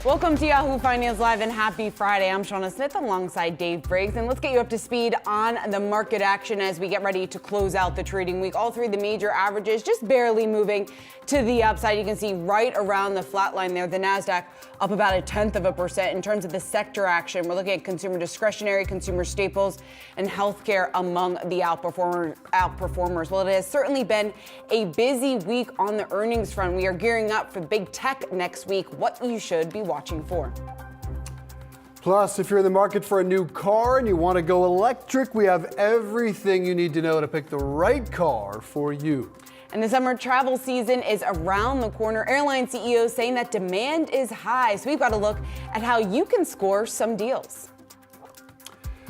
Welcome to Yahoo Finance Live and happy Friday. I'm Shauna Smith alongside Dave Briggs, and let's get you up to speed on the market action as we get ready to close out the trading week. All three of the major averages just barely moving to the upside. You can see right around the flat line there, the Nasdaq up about 0.1%. In terms of the sector action, we're looking at consumer discretionary, consumer staples, and healthcare among the outperformers. Well, it has certainly been a busy week on the earnings front. We are gearing up for big tech next week, what you should be watching for. Plus, if you're in the market for a new car and you want to go electric, we have everything you need to know to pick the right car for you. And the summer travel season is around the corner. Airline CEOs saying that demand is high. So we've got to look at how you can score some deals.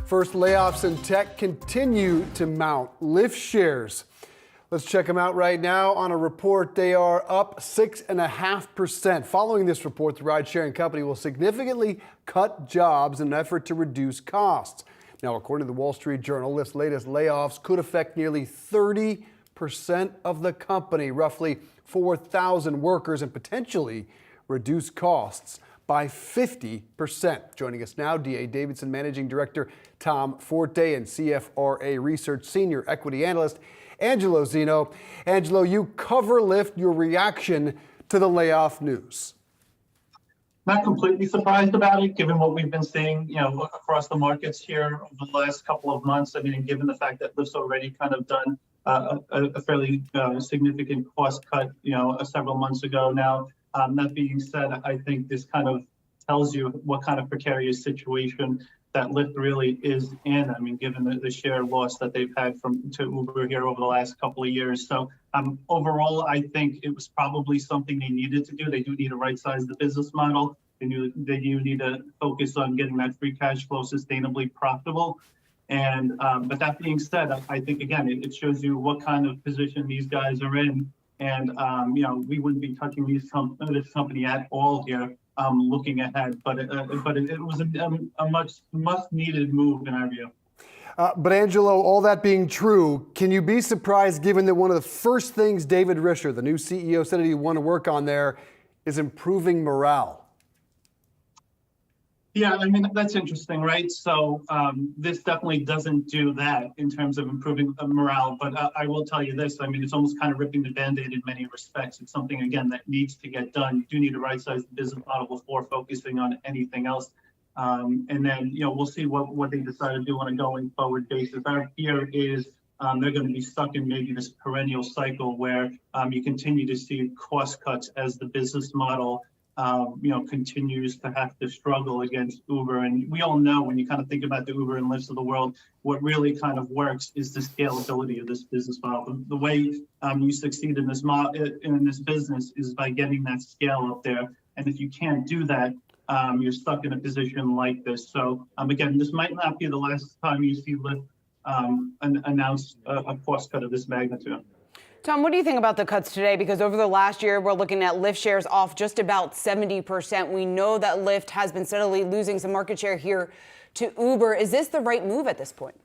First, layoffs in tech continue to mount. Lyft shares. Let's check them out right now. On a report, they are up 6.5%. Following this report, the ride-sharing company will significantly cut jobs in an effort to reduce costs. Now, according to the Wall Street Journal, Lyft's latest layoffs could affect nearly 30% of the company, roughly 4,000 workers, and potentially reduce costs by 50%. Joining us now, D.A. Davidson Managing Director Tom Forte and CFRA Research Senior Equity Analyst Angelo Zeno. Angelo, you cover Lyft. Your reaction to the layoff news? Not completely surprised about it, given what we've been seeing, across the markets here over the last couple of months. I mean, given the fact that Lyft's already kind of done a fairly significant cost cut, several months ago now. That being said, I think this kind of tells you what kind of precarious situation that Lyft really is in. I mean, given the share loss that they've had to Uber here over the last couple of years. So overall, I think it was probably something they needed to do. They do need to right-size the business model. They do need to focus on getting that free cash flow sustainably profitable. And but that being said, I think, again, it shows you what kind of position these guys are in. And, we wouldn't be touching this company at all here. Looking ahead, but it was a much needed move in our view. But Angelo, all that being true, can you be surprised given that one of the first things David Risher, the new CEO, said he wanted to work on there is improving morale? Yeah, I mean, that's interesting, right? So this definitely doesn't do that in terms of improving morale. But I will tell you this, I mean, it's almost kind of ripping the Band-Aid in many respects. It's something, again, that needs to get done. You do need to right-size the business model before focusing on anything else. And then, we'll see what they decide to do on a going forward basis. Our fear is they're going to be stuck in maybe this perennial cycle where you continue to see cost cuts as the business model continues to have to struggle against Uber. And we all know, when you kind of think about the Uber and Lyfts of the world, what really kind of works is the scalability of this business model. The way you succeed in this business is by getting that scale up there. And if you can't do that, you're stuck in a position like this. So again, this might not be the last time you see Lyft announce a cost cut of this magnitude. Tom, what do you think about the cuts today? Because over the last year, we're looking at Lyft shares off just about 70%. We know that Lyft has been steadily losing some market share here to Uber. Is this the right move at this point?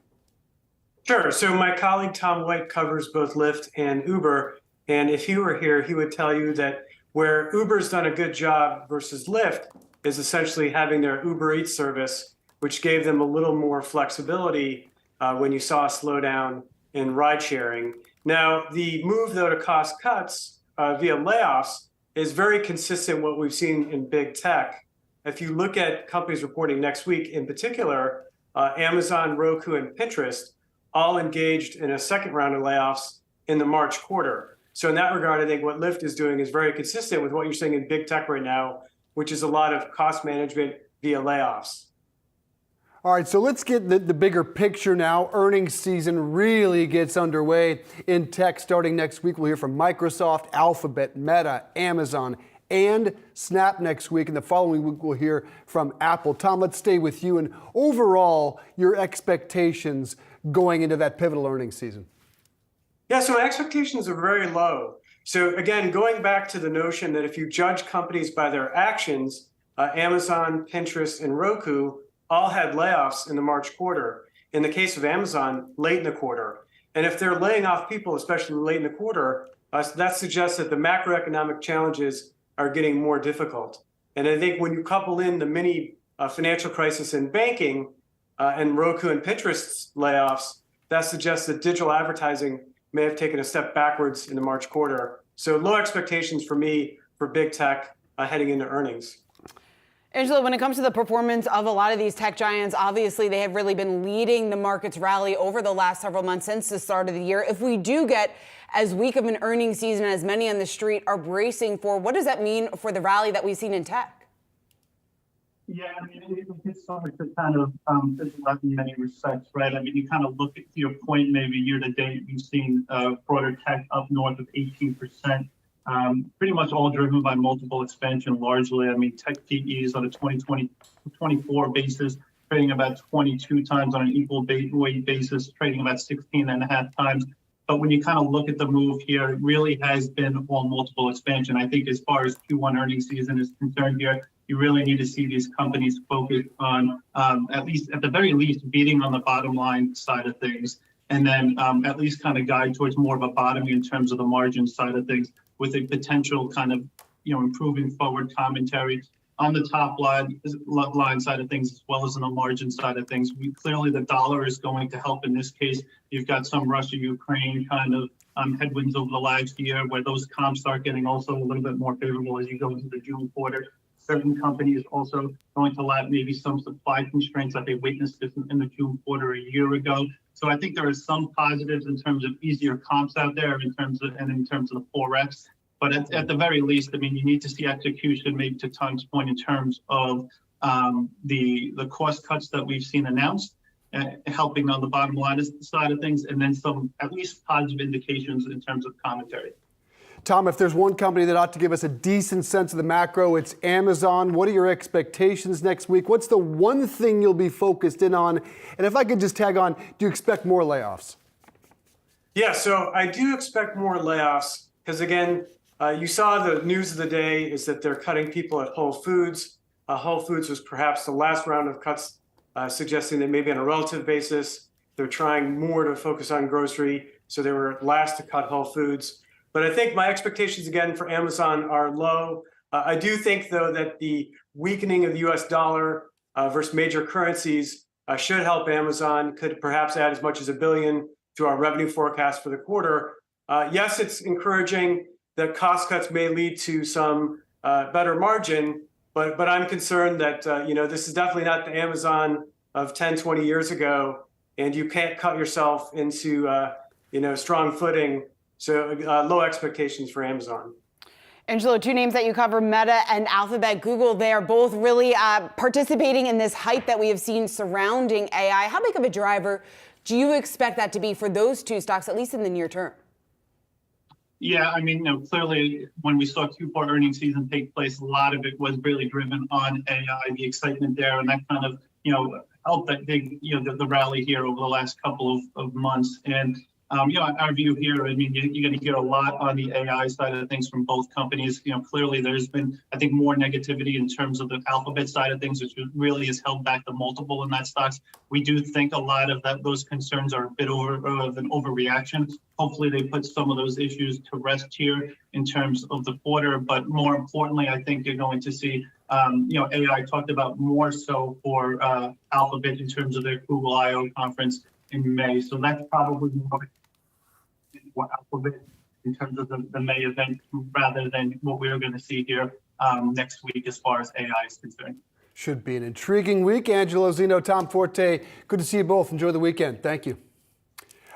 Sure. So my colleague Tom White covers both Lyft and Uber. And if he were here, he would tell you that where Uber's done a good job versus Lyft is essentially having their Uber Eats service, which gave them a little more flexibility when you saw a slowdown in ride sharing. Now, the move, though, to cost cuts via layoffs is very consistent with what we've seen in big tech. If you look at companies reporting next week, in particular, Amazon, Roku, and Pinterest all engaged in a second round of layoffs in the March quarter. So in that regard, I think what Lyft is doing is very consistent with what you're seeing in big tech right now, which is a lot of cost management via layoffs. All right, so let's get the bigger picture now. Earnings season really gets underway in tech starting next week. We'll hear from Microsoft, Alphabet, Meta, Amazon, and Snap next week. And the following week, we'll hear from Apple. Tom, let's stay with you. And overall, your expectations going into that pivotal earnings season. Yeah, so expectations are very low. So again, going back to the notion that if you judge companies by their actions, Amazon, Pinterest, and Roku all had layoffs in the March quarter. In the case of Amazon, late in the quarter. And if they're laying off people, especially late in the quarter, that suggests that the macroeconomic challenges are getting more difficult. And I think when you couple in the mini financial crisis in banking and Roku and Pinterest's layoffs, that suggests that digital advertising may have taken a step backwards in the March quarter. So low expectations for me for big tech heading into earnings. Angela, when it comes to the performance of a lot of these tech giants, obviously they have really been leading the market's rally over the last several months since the start of the year. If we do get as weak of an earnings season as many on the street are bracing for, what does that mean for the rally that we've seen in tech? Yeah, I mean, it's hard to kind of in many respects, right? I mean, you kind of look at, to your point, maybe year to date, we've seen broader tech up north of 18%. Pretty much all driven by multiple expansion largely. I mean, tech PEs on a 2024 basis, trading about 22 times on an equal weight basis, trading about 16.5 times. But when you kind of look at the move here, it really has been all multiple expansion. I think as far as Q1 earnings season is concerned here, you really need to see these companies focus on, at the very least, beating on the bottom line side of things. And then at least kind of guide towards more of a bottoming in terms of the margin side of things, with a potential kind of, improving forward commentary on the top line side of things, as well as on the margin side of things. Clearly, the dollar is going to help in this case. You've got some Russia-Ukraine kind of headwinds over the last year, where those comps start getting also a little bit more favorable as you go into the June quarter. Certain companies also going to lap maybe some supply constraints that they witnessed in the June quarter a year ago. So I think there are some positives in terms of easier comps out there in terms of the Forex. But at the very least, I mean, you need to see execution, maybe to Tom's point, in terms of the cost cuts that we've seen announced, helping on the bottom line side of things, and then some at least positive indications in terms of commentary. Tom, if there's one company that ought to give us a decent sense of the macro, it's Amazon. What are your expectations next week? What's the one thing you'll be focused in on? And if I could just tag on, do you expect more layoffs? Yeah, so I do expect more layoffs because, again, you saw the news of the day is that they're cutting people at Whole Foods. Whole Foods was perhaps the last round of cuts, suggesting that maybe on a relative basis, they're trying more to focus on grocery. So they were last to cut Whole Foods. But I think my expectations, again, for Amazon are low. I do think, though, that the weakening of the U.S. dollar versus major currencies should help Amazon, could perhaps add as much as $1 billion to our revenue forecast for the quarter. Yes, it's encouraging that cost cuts may lead to some better margin, but I'm concerned that, this is definitely not the Amazon of 10, 20 years ago, and you can't cut yourself into, strong footing. So low expectations for Amazon. Angelo, two names that you cover, Meta and Alphabet, Google, they are both really participating in this hype that we have seen surrounding AI. How big of a driver do you expect that to be for those two stocks, at least in the near term? Yeah, I mean, clearly when we saw Q4 earnings season take place, a lot of it was really driven on AI, the excitement there, and that kind of, helped that big, the rally here over the last couple of months. And our view here, I mean, you're going to hear a lot on the AI side of things from both companies. Clearly there's been, I think, more negativity in terms of the Alphabet side of things, which really has held back the multiple in that stocks. We do think a lot of those concerns are a bit of an overreaction. Hopefully they put some of those issues to rest here in terms of the quarter. But more importantly, I think you're going to see, AI talked about more so for Alphabet in terms of their Google I/O conference in May. So that's probably more what Alphabet in terms of the May event, rather than what we're going to see here next week as far as AI is concerned. Should be an intriguing week. Angelo Zeno, Tom Forte, good to see you both. Enjoy the weekend. Thank you.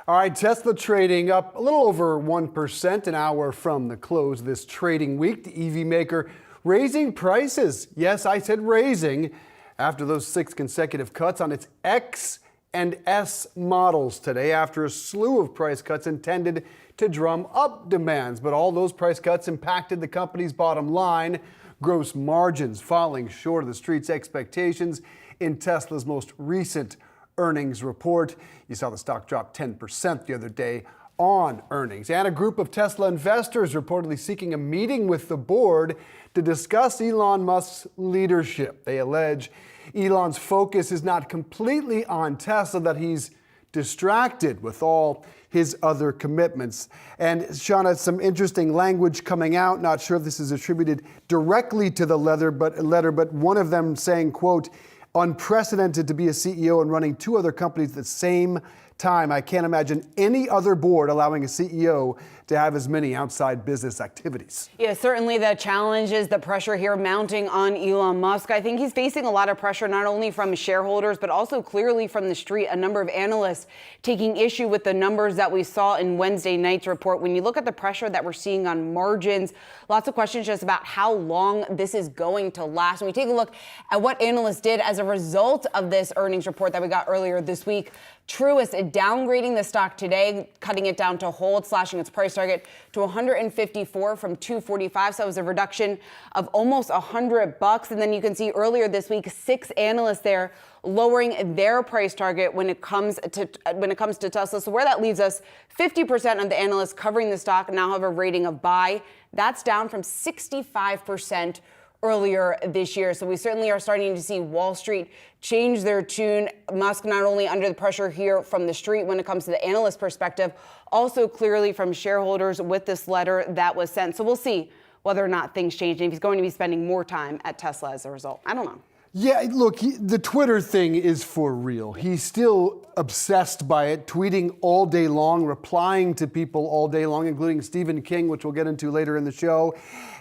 All right, Tesla trading up a little over 1% an hour from the close this trading week. The EV maker raising prices. Yes, I said raising, after those 6 consecutive cuts on its X and S models today, after a slew of price cuts intended to drum up demands. But all those price cuts impacted the company's bottom line. Gross margins falling short of the street's expectations in Tesla's most recent earnings report. You saw the stock drop 10% the other day on earnings. And a group of Tesla investors reportedly seeking a meeting with the board to discuss Elon Musk's leadership. They allege Elon's focus is not completely on Tesla, that he's distracted with all his other commitments. And Shauna, some interesting language coming out. Not sure if this is attributed directly to the letter, but one of them saying, quote, unprecedented to be a CEO and running two other companies at the same time. I can't imagine any other board allowing a CEO to have as many outside business activities. Yeah, certainly the challenges, the pressure here mounting on Elon Musk. I think he's facing a lot of pressure, not only from shareholders, but also clearly from the street. A number of analysts taking issue with the numbers that we saw in Wednesday night's report. When you look at the pressure that we're seeing on margins, lots of questions just about how long this is going to last. When we take a look at what analysts did as a result of this earnings report that we got earlier this week, Truist downgrading the stock today, cutting it down to hold, slashing its price target to 154 from 245. So that was a reduction of almost $100. And then you can see earlier this week, 6 analysts there lowering their price target when it comes to Tesla. So where that leaves us, 50% of the analysts covering the stock now have a rating of buy. That's down from 65% earlier this year. So we certainly are starting to see Wall Street change their tune. Musk not only under the pressure here from the street when it comes to the analyst perspective, also clearly from shareholders with this letter that was sent. So we'll see whether or not things change and if he's going to be spending more time at Tesla as a result. I don't know. Yeah, look, the Twitter thing is for real. He's still obsessed by it, tweeting all day long, replying to people all day long, including Stephen King, which we'll get into later in the show.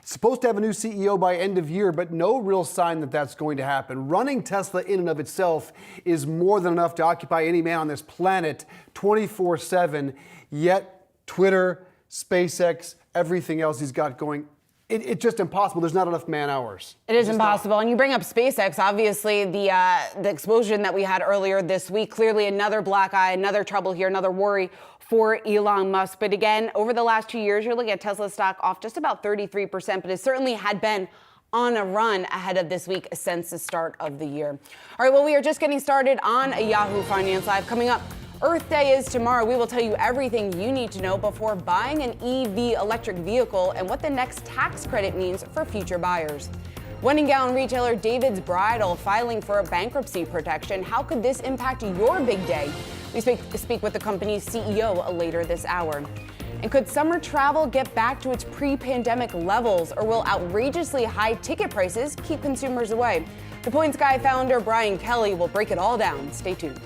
Supposed to have a new CEO by end of year, but no real sign that that's going to happen. Running Tesla in and of itself is more than enough to occupy any man on this planet 24/7, yet Twitter, SpaceX, everything else he's got going, it's just impossible. There's not enough man hours. It is impossible. And you bring up SpaceX, obviously the explosion that we had earlier this week, clearly another black eye, another trouble here, another worry for Elon Musk. But again, over the last 2 years, you're looking at Tesla stock off just about 33%, but it certainly had been on a run ahead of this week since the start of the year. All right, well, we are just getting started on Yahoo Finance Live. Coming up, Earth Day is tomorrow. We will tell you everything you need to know before buying an EV electric vehicle and what the next tax credit means for future buyers. Wedding gown retailer David's Bridal filing for a bankruptcy protection. How could this impact your big day? We speak with the company's CEO later this hour. And could summer travel get back to its pre-pandemic levels, or will outrageously high ticket prices keep consumers away? The Point Sky founder Brian Kelly will break it all down. Stay tuned.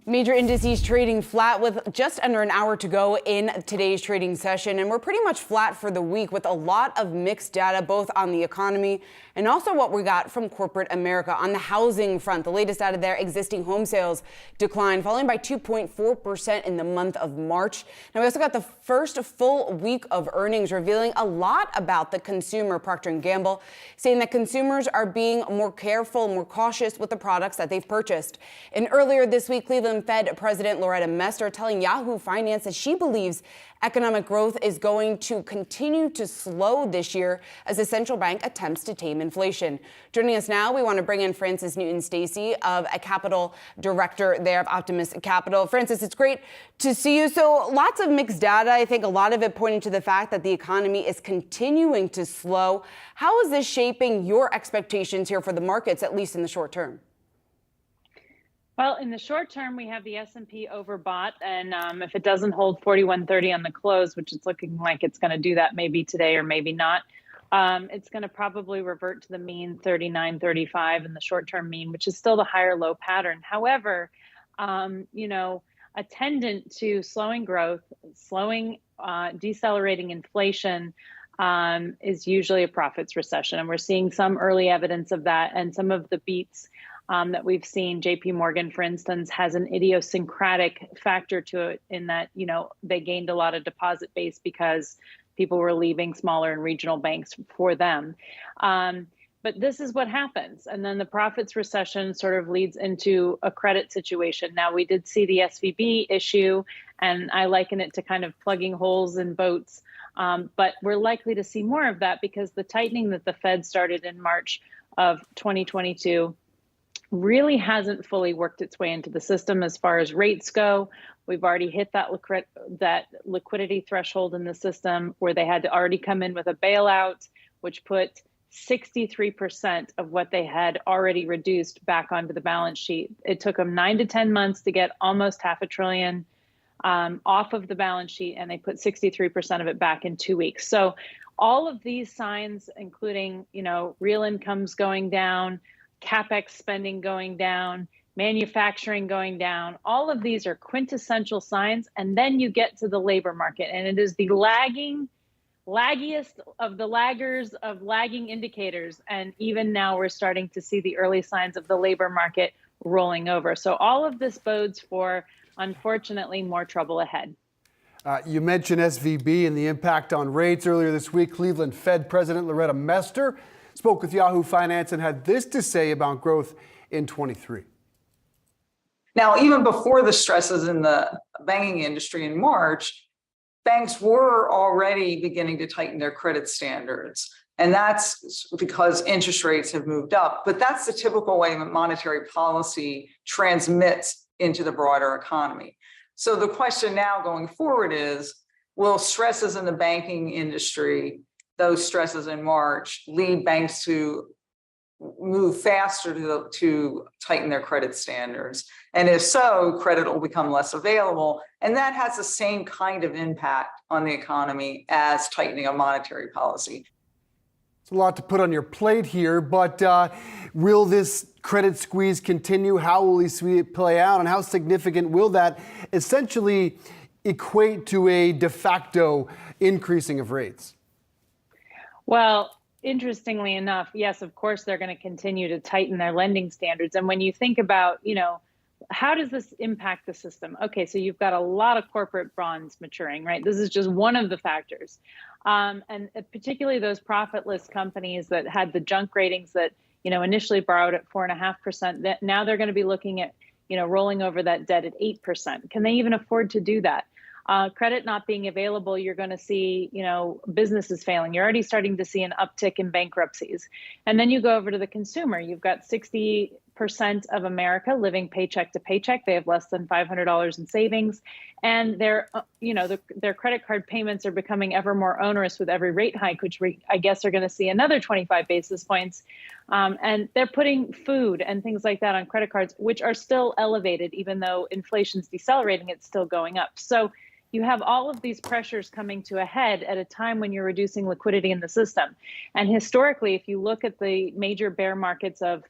Major indices trading flat with just under an hour to go in today's trading session. And we're pretty much flat for the week with a lot of mixed data, both on the economy and also what we got from corporate America. On the housing front, the latest data there, existing home sales declined, falling by 2.4% in the month of March. Now, we also got the first full week of earnings revealing a lot about the consumer. Procter & Gamble saying that consumers are being more careful, more cautious with the products that they've purchased. And earlier this week, Cleveland Fed President Loretta Mester telling Yahoo Finance that she believes economic growth is going to continue to slow this year as the central bank attempts to tame inflation. Joining us now, we want to bring in Francis Newton-Stacy, a capital director there of Optimist Capital. Francis, it's great to see you. So lots of mixed data. I think a lot of it pointing to the fact that the economy is continuing to slow. How is this shaping your expectations here for the markets, at least in the short term? Well, in the short term, we have the S&P overbought, and if it doesn't hold 4130 on the close, which it's looking like it's going to do that maybe today or maybe not, it's going to probably revert to the mean 3935 in the short-term mean, which is still the higher low pattern. However, attendant to slowing growth, decelerating inflation is usually a profits recession, and we're seeing some early evidence of that, and some of the beats that we've seen. JP Morgan, for instance, has an idiosyncratic factor to it in that, they gained a lot of deposit base because people were leaving smaller and regional banks for them. But this is what happens. And then the profits recession sort of leads into a credit situation. Now, we did see the SVB issue, and I liken it to kind of plugging holes in boats. But we're likely to see more of that because the tightening that the Fed started in March of 2022 really hasn't fully worked its way into the system as far as rates go. We've already hit that liquidity threshold in the system where they had to already come in with a bailout, which put 63% of what they had already reduced back onto the balance sheet. It took them 9 to 10 months to get almost $500 billion off of the balance sheet, and they put 63% of it back in 2 weeks. So all of these signs, including, real incomes going down, CapEx spending going down, manufacturing going down, all of these are quintessential signs. And then you get to the labor market, and it is the laggiest of the laggers of lagging indicators. And even now we're starting to see the early signs of the labor market rolling over. So all of this bodes for, unfortunately, more trouble ahead. You mentioned SVB and the impact on rates. Earlier this week, Cleveland Fed President Loretta Mester spoke with Yahoo Finance and had this to say about growth in 23. Now, even before the stresses in the banking industry in March, banks were already beginning to tighten their credit standards. And that's because interest rates have moved up. But that's the typical way monetary policy transmits into the broader economy. So the question now going forward is, will stresses in the banking industry, those stresses in March, lead banks to move faster to tighten their credit standards? And if so, credit will become less available. And that has the same kind of impact on the economy as tightening of monetary policy. It's a lot to put on your plate here, but will this credit squeeze continue? How will we see it play out? And how significant will that essentially equate to a de facto increasing of rates? Well, interestingly enough, yes, of course, they're going to continue to tighten their lending standards. And when you think about, how does this impact the system? Okay, so you've got a lot of corporate bonds maturing, right? This is just one of the factors. And particularly those profitless companies that had the junk ratings that, initially borrowed at 4.5%, that now they're going to be looking at, rolling over that debt at 8%. Can they even afford to do that? Credit not being available, you're going to see, businesses failing. You're already starting to see an uptick in bankruptcies. And then you go over to the consumer. You've got 60% of America living paycheck to paycheck. They have less than $500 in savings. And their credit card payments are becoming ever more onerous with every rate hike, which I guess are going to see another 25 basis points. And they're putting food and things like that on credit cards, which are still elevated, even though inflation's decelerating, it's still going up. So you have all of these pressures coming to a head at a time when you're reducing liquidity in the system. And historically, if you look at the major bear markets of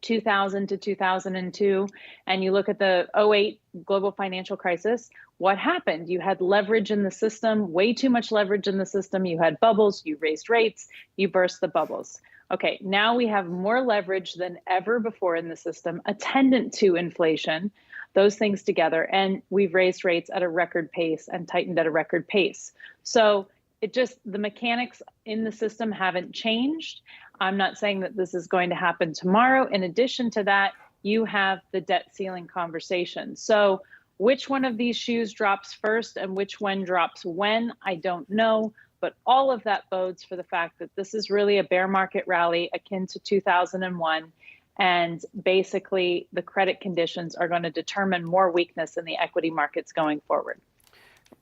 2000 to 2002, and you look at the '08 global financial crisis, what happened? You had leverage in the system, way too much leverage in the system. You had bubbles, you raised rates, you burst the bubbles. Okay, now we have more leverage than ever before in the system, attendant to inflation, those things together, and we've raised rates at a record pace and tightened at a record pace. So the mechanics in the system haven't changed. I'm not saying that this is going to happen tomorrow. In addition to that, you have the debt ceiling conversation. So which one of these shoes drops first and which one drops when, I don't know. But all of that bodes for the fact that this is really a bear market rally akin to 2001. And basically, the credit conditions are going to determine more weakness in the equity markets going forward.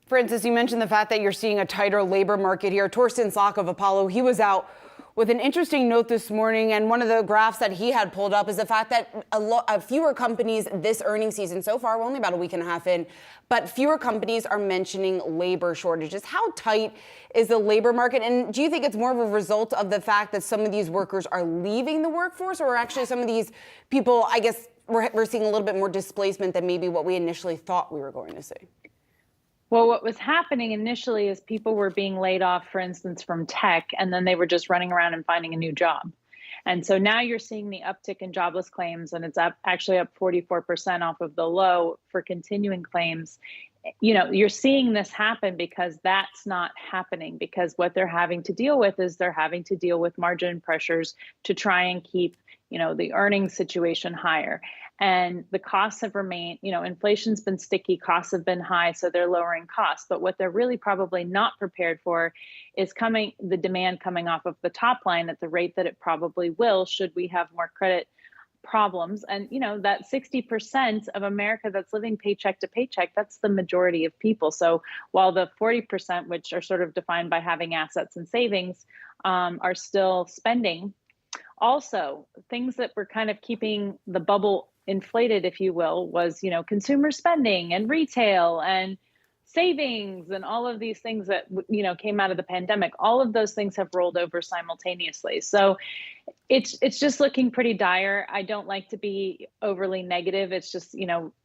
Francis, you mentioned the fact that you're seeing a tighter labor market here. Torsten Slok of Apollo, he was out with an interesting note this morning, and one of the graphs that he had pulled up is the fact that fewer companies this earnings season so far, we're only about a week and a half in, but fewer companies are mentioning labor shortages. How tight is the labor market? And do you think it's more of a result of the fact that some of these workers are leaving the workforce, or actually some of these people, I guess, we're seeing a little bit more displacement than maybe what we initially thought we were going to see? Well, what was happening initially is people were being laid off, for instance, from tech, and then they were just running around and finding a new job. And so now you're seeing the uptick in jobless claims, and it's actually up 44% off of the low for continuing claims. You know, you're seeing this happen because that's not happening, because what they're having to deal with is they're having to deal with margin pressures to try and keep, the earnings situation higher. And the costs have remained, inflation's been sticky, costs have been high, so they're lowering costs. But what they're really probably not prepared for is the demand coming off of the top line at the rate that it probably will, should we have more credit problems. And, that 60% of America that's living paycheck to paycheck, that's the majority of people. So while the 40%, which are sort of defined by having assets and savings, are still spending, also things that were kind of keeping the bubble inflated, if you will, was, consumer spending and retail and savings and all of these things that, came out of the pandemic. All of those things have rolled over simultaneously. So it's just looking pretty dire. I don't like to be overly negative. It's just,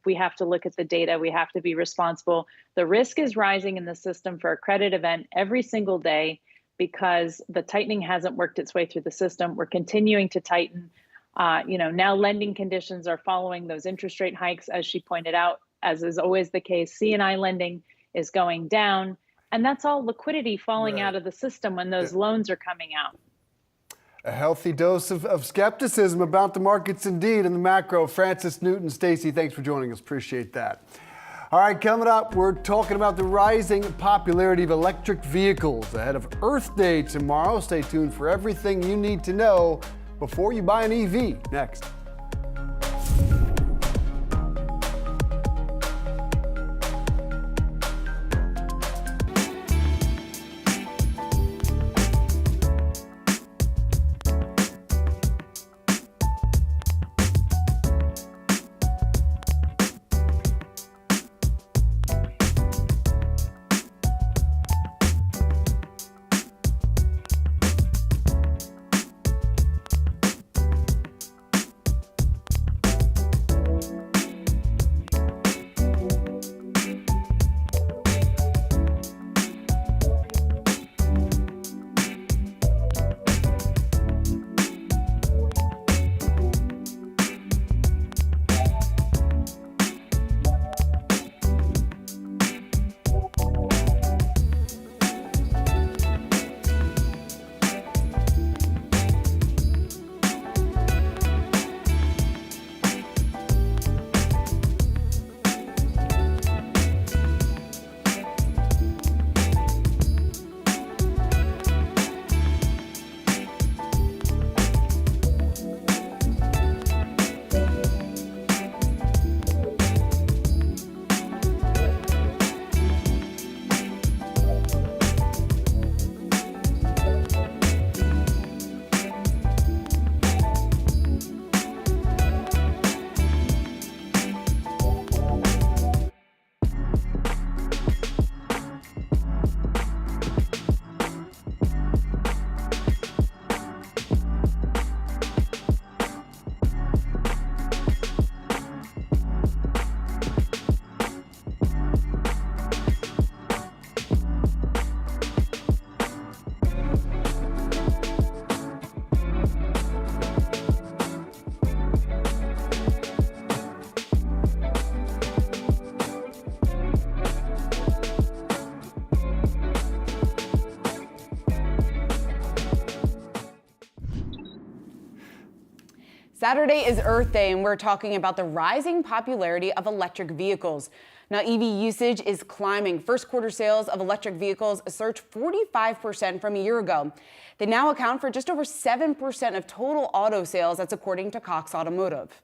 we have to look at the data. We have to be responsible. The risk is rising in the system for a credit event every single day because the tightening hasn't worked its way through the system. We're continuing to tighten. Now lending conditions are following those interest rate hikes, as she pointed out, as is always the case. C&I lending is going down, and that's all liquidity falling out of the system when those loans are coming out. A healthy dose of skepticism about the markets indeed and the macro. Francis Newton, Stacey, thanks for joining us. Appreciate that. All right, coming up, we're talking about the rising popularity of electric vehicles ahead of Earth Day tomorrow. Stay tuned for everything you need to know before you buy an EV. Next. Saturday is Earth Day, and we're talking about the rising popularity of electric vehicles. Now, EV usage is climbing. First quarter sales of electric vehicles surged 45% from a year ago. They now account for just over 7% of total auto sales. That's according to Cox Automotive.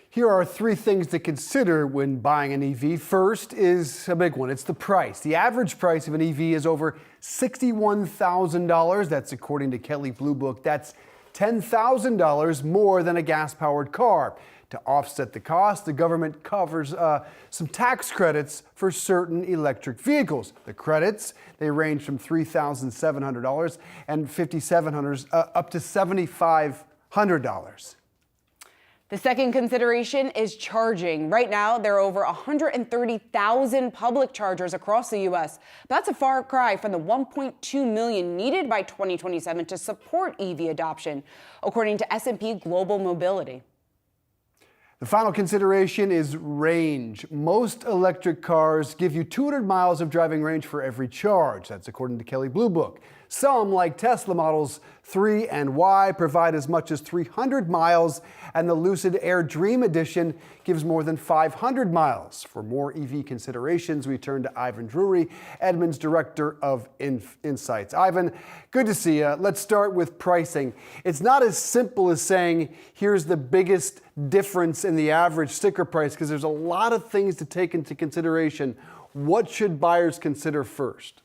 Here are three things to consider when buying an EV. First is a big one. It's the price. The average price of an EV is over $61,000. That's according to Kelley Blue Book. That's $10,000 more than a gas-powered car. To offset the cost, the government covers some tax credits for certain electric vehicles. The credits, they range from $3,700 and $5,700 up to $7,500. The second consideration is charging. Right now, there are over 130,000 public chargers across the U.S. That's a far cry from the 1.2 million needed by 2027 to support EV adoption, according to S&P Global Mobility. The final consideration is range. Most electric cars give you 200 miles of driving range for every charge. That's according to Kelley Blue Book. Some, like Tesla Models 3 and Y, provide as much as 300 miles, and the Lucid Air Dream Edition gives more than 500 miles. For more EV considerations, we turn to Ivan Drury, Edmunds Director of Insights. Ivan, good to see you. Let's start with pricing. It's not as simple as saying, here's the biggest difference in the average sticker price, because there's a lot of things to take into consideration. What should buyers consider first?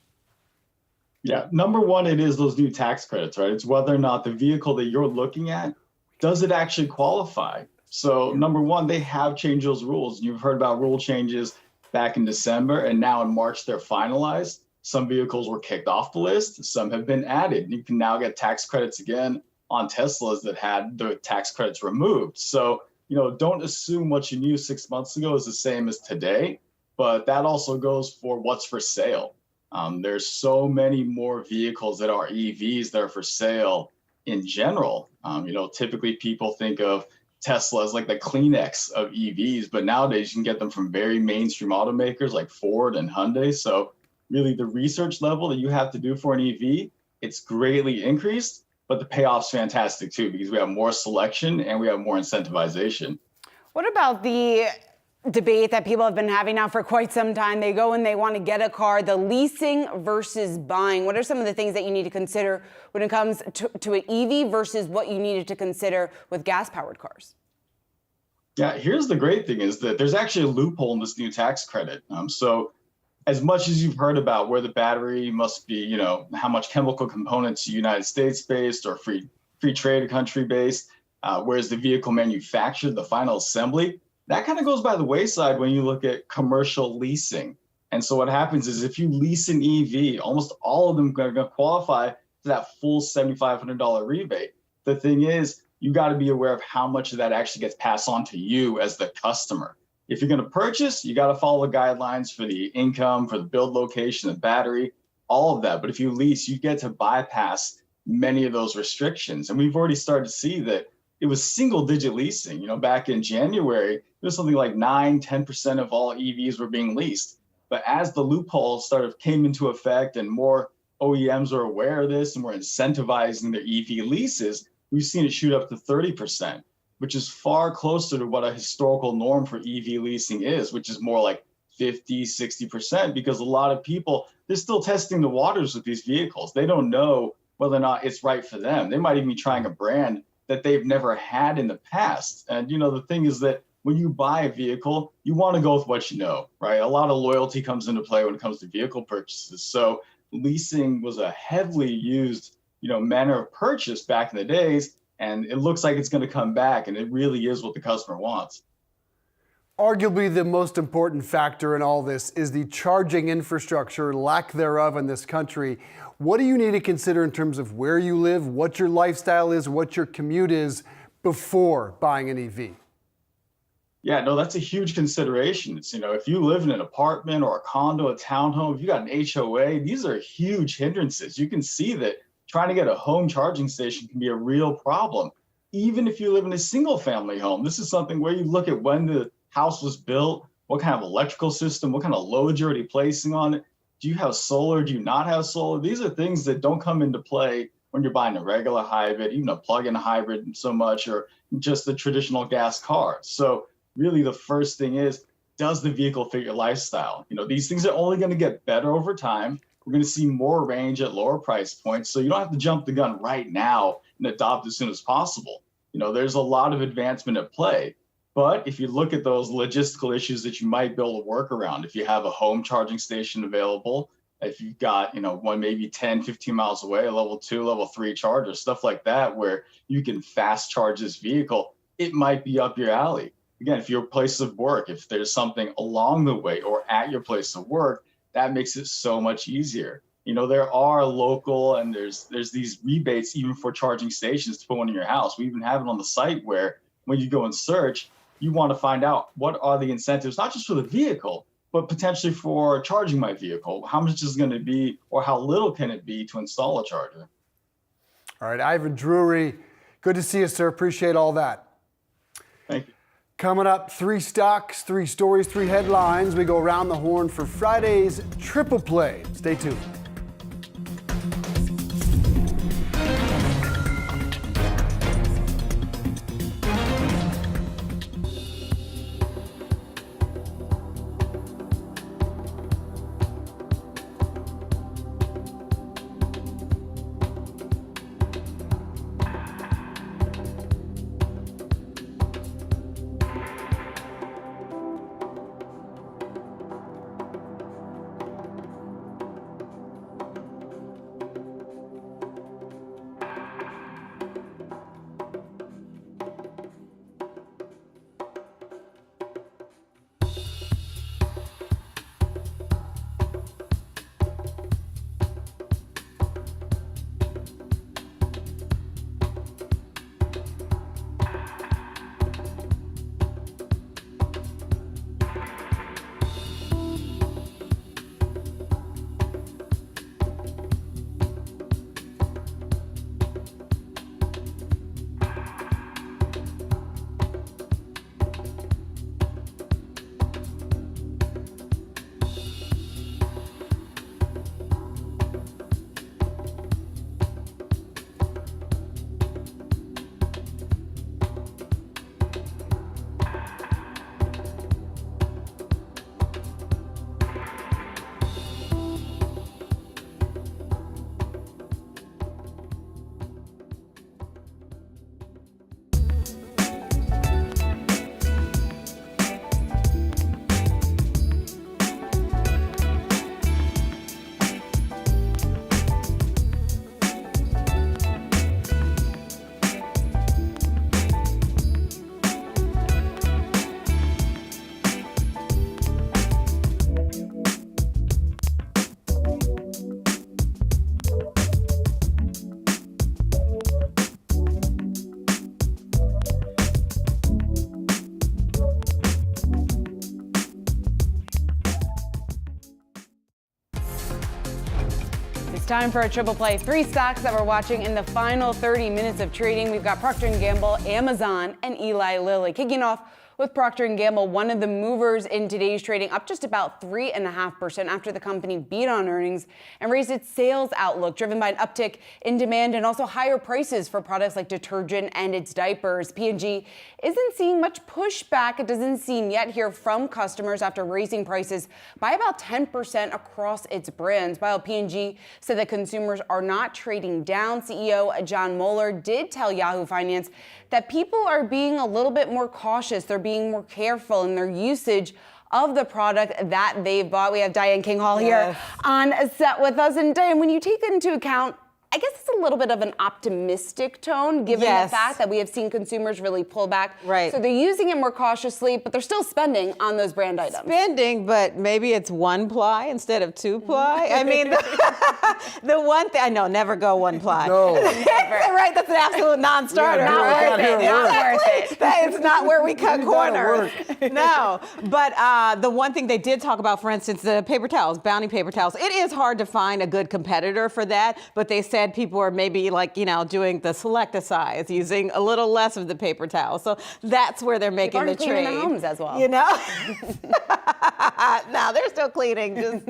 Yeah, number one, it is those new tax credits, right? It's whether or not the vehicle that you're looking at, does it actually qualify? So number one, they have changed those rules. You've heard about rule changes back in December, and now in March, they're finalized. Some vehicles were kicked off the list. Some have been added. You can now get tax credits again on Teslas that had the tax credits removed. So, don't assume what you knew 6 months ago is the same as today, but that also goes for what's for sale. There's so many more vehicles that are EVs that are for sale in general. Typically people think of Tesla as like the Kleenex of EVs, but nowadays you can get them from very mainstream automakers like Ford and Hyundai. So really the research level that you have to do for an EV, it's greatly increased, but the payoff's fantastic too, because we have more selection and we have more incentivization. What about the debate that people have been having now for quite some time? They go and they want to get a car, the leasing versus buying. What are some of the things that you need to consider when it comes to an EV versus what you needed to consider with gas-powered cars? Yeah, here's the great thing is that there's actually a loophole in this new tax credit. So as much as you've heard about where the battery must be, how much chemical components United States based or free trade country based, whereas the vehicle manufactured, the final assembly, that kind of goes by the wayside when you look at commercial leasing. And so what happens is if you lease an EV, almost all of them are going to qualify for that full $7,500 rebate. The thing is, you got to be aware of how much of that actually gets passed on to you as the customer. If you're going to purchase, you got to follow the guidelines for the income, for the build location, the battery, all of that. But if you lease, you get to bypass many of those restrictions. And we've already started to see that it was single digit leasing. Back in January, it was something like 9-10% of all EVs were being leased. But as the loophole came into effect and more OEMs are aware of this and we're incentivizing their EV leases, we've seen it shoot up to 30%, which is far closer to what a historical norm for EV leasing is, which is more like 50-60%, because a lot of people, they're still testing the waters with these vehicles. They don't know whether or not it's right for them. They might even be trying a brand that they've never had in the past. And the thing is that when you buy a vehicle, you want to go with what you know, right? A lot of loyalty comes into play when it comes to vehicle purchases. So leasing was a heavily used, manner of purchase back in the days, and it looks like it's going to come back, and it really is what the customer wants. Arguably the most important factor in all this is the charging infrastructure, lack thereof in this country. What do you need to consider in terms of where you live, what your lifestyle is, what your commute is before buying an EV? Yeah, no, that's a huge consideration. It's, if you live in an apartment or a condo, a townhome, if you got an HOA, these are huge hindrances. You can see that trying to get a home charging station can be a real problem. Even if you live in a single family home, this is something where you look at when the house was built, what kind of electrical system, what kind of loads you're already placing on it. Do you have solar? Do you not have solar? These are things that don't come into play when you're buying a regular hybrid, even a plug-in hybrid so much, or just a traditional gas car. So really the first thing is, does the vehicle fit your lifestyle? These things are only going to get better over time. We're going to see more range at lower price points. So you don't have to jump the gun right now and adopt as soon as possible. There's a lot of advancement at play. But if you look at those logistical issues that you might be able to work around, if you have a home charging station available, if you've got, one maybe 10, 15 miles away, a level 2, level 3 charger, stuff like that, where you can fast charge this vehicle, it might be up your alley. Again, if your place of work, if there's something along the way or at your place of work, that makes it so much easier. There are local and there's these rebates even for charging stations to put one in your house. We even have it on the site where when you go and search, you want to find out what are the incentives, not just for the vehicle, but potentially for charging my vehicle. How much is it going to be, or how little can it be to install a charger? All right, Ivan Drury, good to see you, sir. Appreciate all that. Thank you. Coming up, 3 stocks, 3 stories, 3 headlines. We go around the horn for Friday's Triple Play. Stay tuned. Time for a triple play. 3 stocks that we're watching in the final 30 minutes of trading. We've got Procter & Gamble, Amazon, and Eli Lilly. Kicking off with Procter & Gamble, one of the movers in today's trading, up just about 3.5% after the company beat on earnings and raised its sales outlook, driven by an uptick in demand and also higher prices for products like detergent and its diapers. P&G isn't seeing much pushback, it doesn't seem yet, here from customers after raising prices by about 10% across its brands. While P&G said that consumers are not trading down, CEO John Moeller did tell Yahoo Finance that people are being a little bit more cautious. They're being more careful in their usage of the product that they bought. We have Diane King Hall here on set with us. And Diane, when you take into account, I guess it's a little bit of an optimistic tone, given the fact that we have seen consumers really pull back. Right. So they're using it more cautiously, but they're still spending on those brand items. Spending, but maybe it's 1-ply instead of 2-ply. I mean, the one thing, I know, never go 1-ply. No. Right, that's an absolute non-starter. Not worth it. Not worth it. That is not where we cut corners. No, but the one thing they did talk about, for instance, the paper towels, Bounty paper towels. It is hard to find a good competitor for that, but they said people are or maybe like, doing the select size, using a little less of the paper towel. So that's where they're making the trade. Their homes as well. No, they're still cleaning. Just,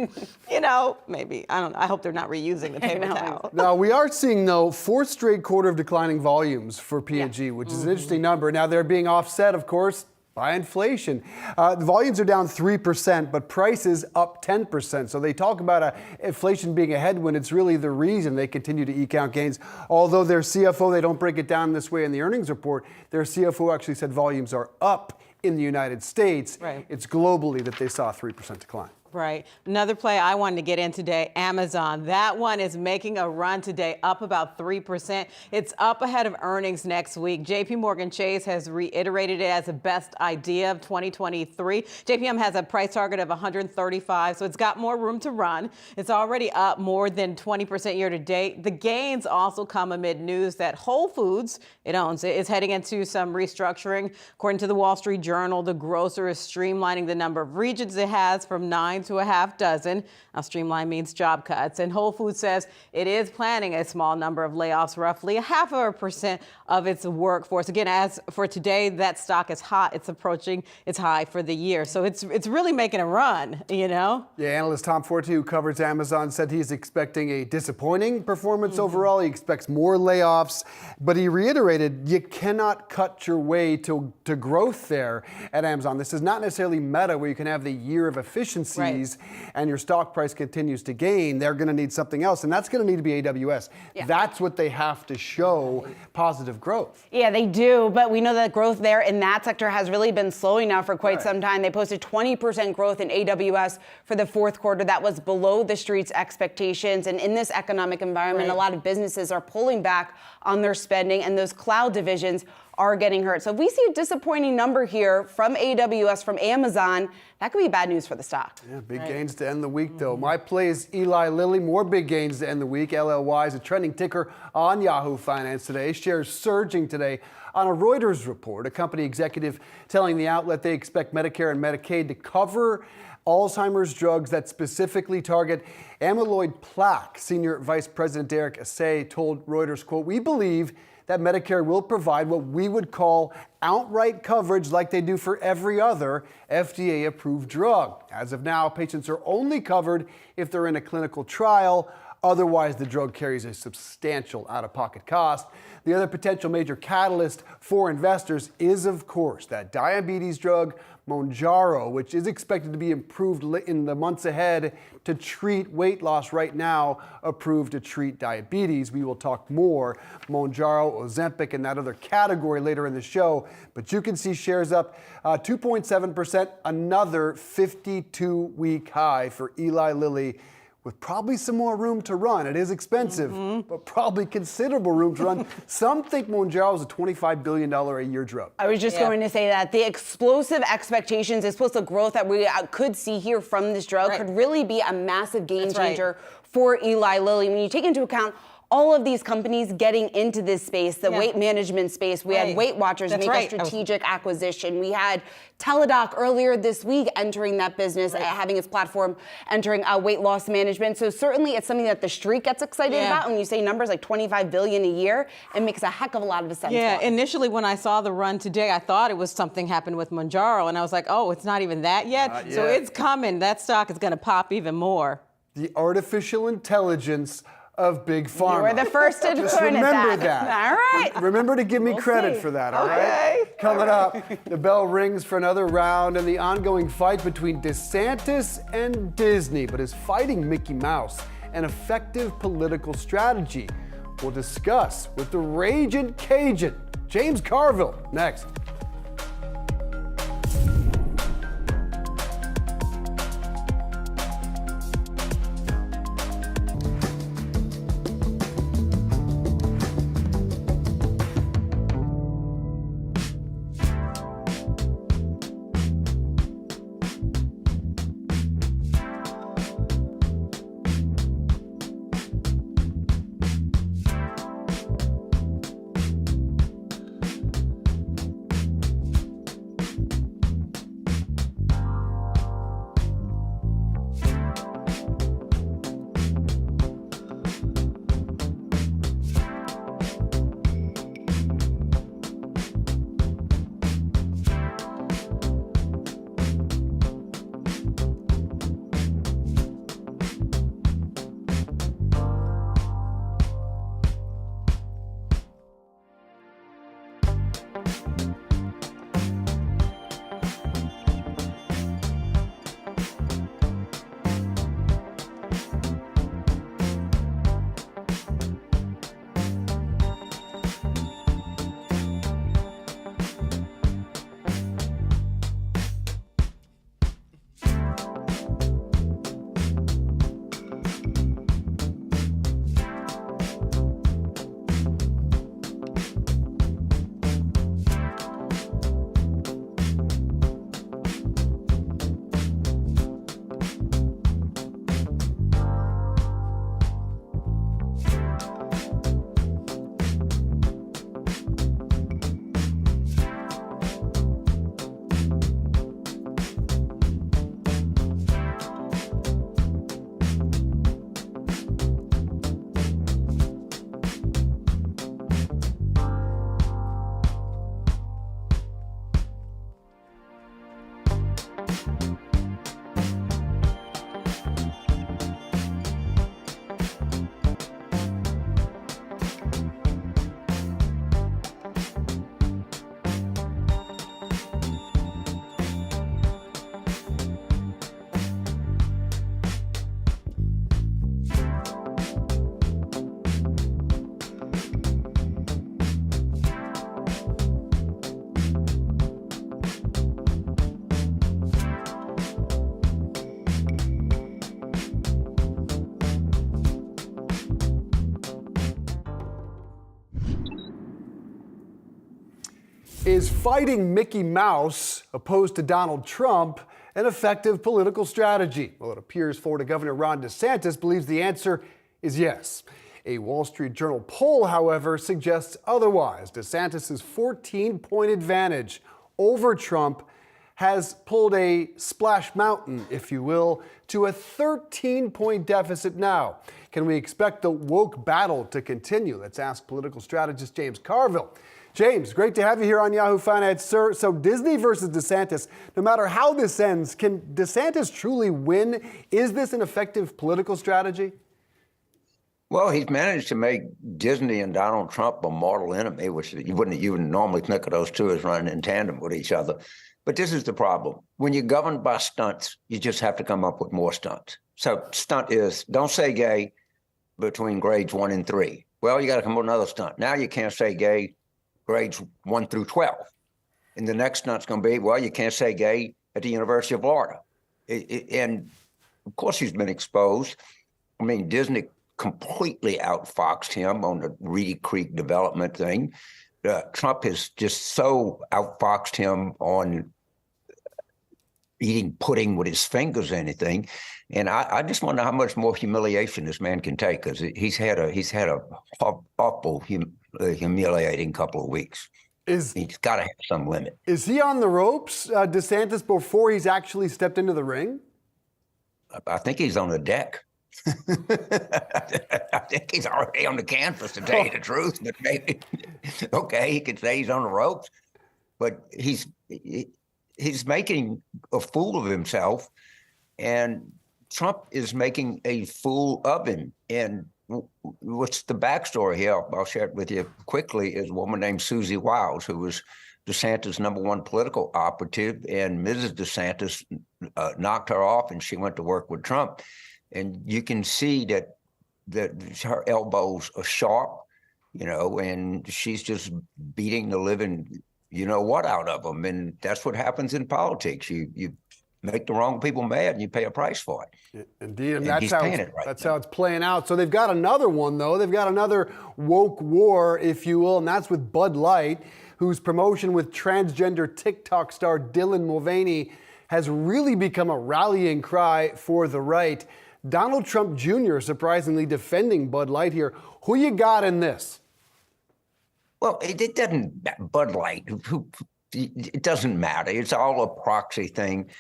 maybe, I don't know. I hope they're not reusing the paper towel. Now, we are seeing, though, fourth straight quarter of declining volumes for P&G, which is an interesting number. Now, they're being offset, of course, by inflation. The volumes are down 3%, but prices up 10%. So they talk about inflation being a headwind. It's really the reason they continue to eke out gains. Although their CFO, they don't break it down this way in the earnings report, their CFO actually said volumes are up in the United States. Right. It's globally that they saw a 3% decline. Right. Another play I wanted to get in today, Amazon. That one is making a run today, up about 3%. It's up ahead of earnings next week. JP Morgan Chase has reiterated it as the best idea of 2023. JPM has a price target of 135, so it's got more room to run. It's already up more than 20% year to date. The gains also come amid news that Whole Foods, it owns it, is heading into some restructuring. According to the Wall Street Journal, the grocer is streamlining the number of regions it has from 9 to a half dozen. Now, streamline means job cuts. And Whole Foods says it is planning a small number of layoffs, roughly 0.5% of its workforce. Again, as for today, that stock is hot. It's approaching its high for the year. So it's really making a run, Yeah, analyst Tom Forte, who covers Amazon, said he's expecting a disappointing performance overall. He expects more layoffs, but he reiterated you cannot cut your way to growth there at Amazon. This is not necessarily Meta, where you can have the year of efficiencies and your stock price continues to gain. They're going to need something else, and that's going to need to be AWS. Yeah. That's what they have to show positive growth. Yeah, they do, but we know that growth there in that sector has really been slowing now for quite some time. They posted 20% growth in AWS for the fourth quarter. That was below the street's expectations, and in this economic environment, a lot of businesses are pulling back on their spending, and those cloud divisions are getting hurt. So if we see a disappointing number here from AWS, from Amazon, that could be bad news for the stock. Yeah, big gains to end the week, though. My play is Eli Lilly. More big gains to end the week. LLY is a trending ticker on Yahoo Finance today. Shares surging today on a Reuters report. A company executive telling the outlet they expect Medicare and Medicaid to cover Alzheimer's drugs that specifically target amyloid plaque. Senior Vice President Derek Assay told Reuters, quote, "We believe that Medicare will provide what we would call outright coverage like they do for every other FDA-approved drug. As of now, patients are only covered if they're in a clinical trial. Otherwise, the drug carries a substantial out-of-pocket cost." The other potential major catalyst for investors is, of course, that diabetes drug, Mounjaro, which is expected to be improved in the months ahead to treat weight loss. Right now, approved to treat diabetes. We will talk more Mounjaro, Ozempic, and that other category later in the show. But you can see shares up 2.7%, another 52-week high for Eli Lilly, with probably some more room to run. It is expensive, but probably considerable room to run. Some think Mounjaro is a $25 billion a year drug. I was just going to say that the explosive expectations, explosive growth that we could see here from this drug could really be a massive game changer for Eli Lilly. When you take into account all of these companies getting into this space, the weight management space. We had Weight Watchers make a strategic acquisition. We had Teladoc earlier this week entering that business, having its platform entering weight loss management. So certainly it's something that the street gets excited about. When you say numbers like $25 billion a year, it makes a heck of a lot of sense. Yeah, initially when I saw the run today, I thought it was something happened with Mounjaro, and I was like, oh, it's not even that yet. So it's coming. That stock is going to pop even more. The artificial intelligence of Big Pharma. You were the first to Just point remember at that. All right. Remember to give me credit for that, all right? Coming up, the bell rings for another round in the ongoing fight between DeSantis and Disney. But is fighting Mickey Mouse an effective political strategy? We'll discuss with the Raging Cajun, James Carville, next. Is fighting Mickey Mouse, opposed to Donald Trump, an effective political strategy? Well, it appears Florida Governor Ron DeSantis believes the answer is yes. A Wall Street Journal poll, however, suggests otherwise. DeSantis' 14-point advantage over Trump has pulled a splash mountain, if you will, to a 13-point deficit now. Can we expect the woke battle to continue? Let's ask political strategist James Carville. James, great to have you here on Yahoo Finance, sir. So Disney versus DeSantis, no matter how this ends, can DeSantis truly win? Is this an effective political strategy? Well, he's managed to make Disney and Donald Trump a mortal enemy, which you wouldn't normally think of those two as running in tandem with each other. But this is the problem. When you're governed by stunts, you just have to come up with more stunts. So stunt is, don't say gay between grades 1 and 3. Well, you got to come up with another stunt. Now you can't say gay grades 1 through 12. And the next stunt's going to be, well, you can't say gay at the University of Florida. And of course, he's been exposed. I mean, Disney completely outfoxed him on the Reedy Creek development thing. Trump has just so outfoxed him on eating pudding with his fingers or anything. And I just wonder how much more humiliation this man can take, because he's had a awful humiliating couple of weeks. He's got to have some limit. Is he on the ropes, DeSantis, before he's actually stepped into the ring? I think he's on the deck. I think he's already on the canvas, to tell you the truth. But maybe, okay, he could say he's on the ropes, but he's making a fool of himself, and Trump is making a fool of him. And what's the backstory here? I'll share it with you quickly. Is a woman named Susie Wiles, who was DeSantis' #1 political operative, and Mrs. DeSantis knocked her off, and she went to work with Trump. And you can see that her elbows are sharp, and she's just beating the living, out of them. And that's what happens in politics. You make the wrong people mad, and you pay a price for it. Indeed, and that's how it's playing out. So they've got another one, though. They've got another woke war, if you will, and that's with Bud Light, whose promotion with transgender TikTok star Dylan Mulvaney has really become a rallying cry for the right. Donald Trump Jr. surprisingly defending Bud Light here. Who you got in this? Well, it doesn't, Bud Light, it doesn't matter. It's all a proxy thing.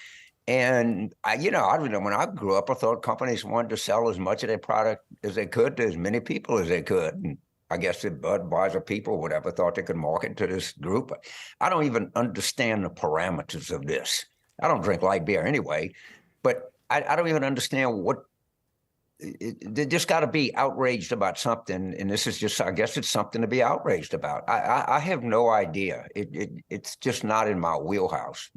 And, I when I grew up, I thought companies wanted to sell as much of their product as they could to as many people as they could. And I guess the Budweiser people, whatever, thought they could market to this group. I don't even understand the parameters of this. I don't drink light beer anyway, but I don't even understand what. They just got to be outraged about something, and this is just, I guess it's something to be outraged about. I have no idea. It's just not in my wheelhouse.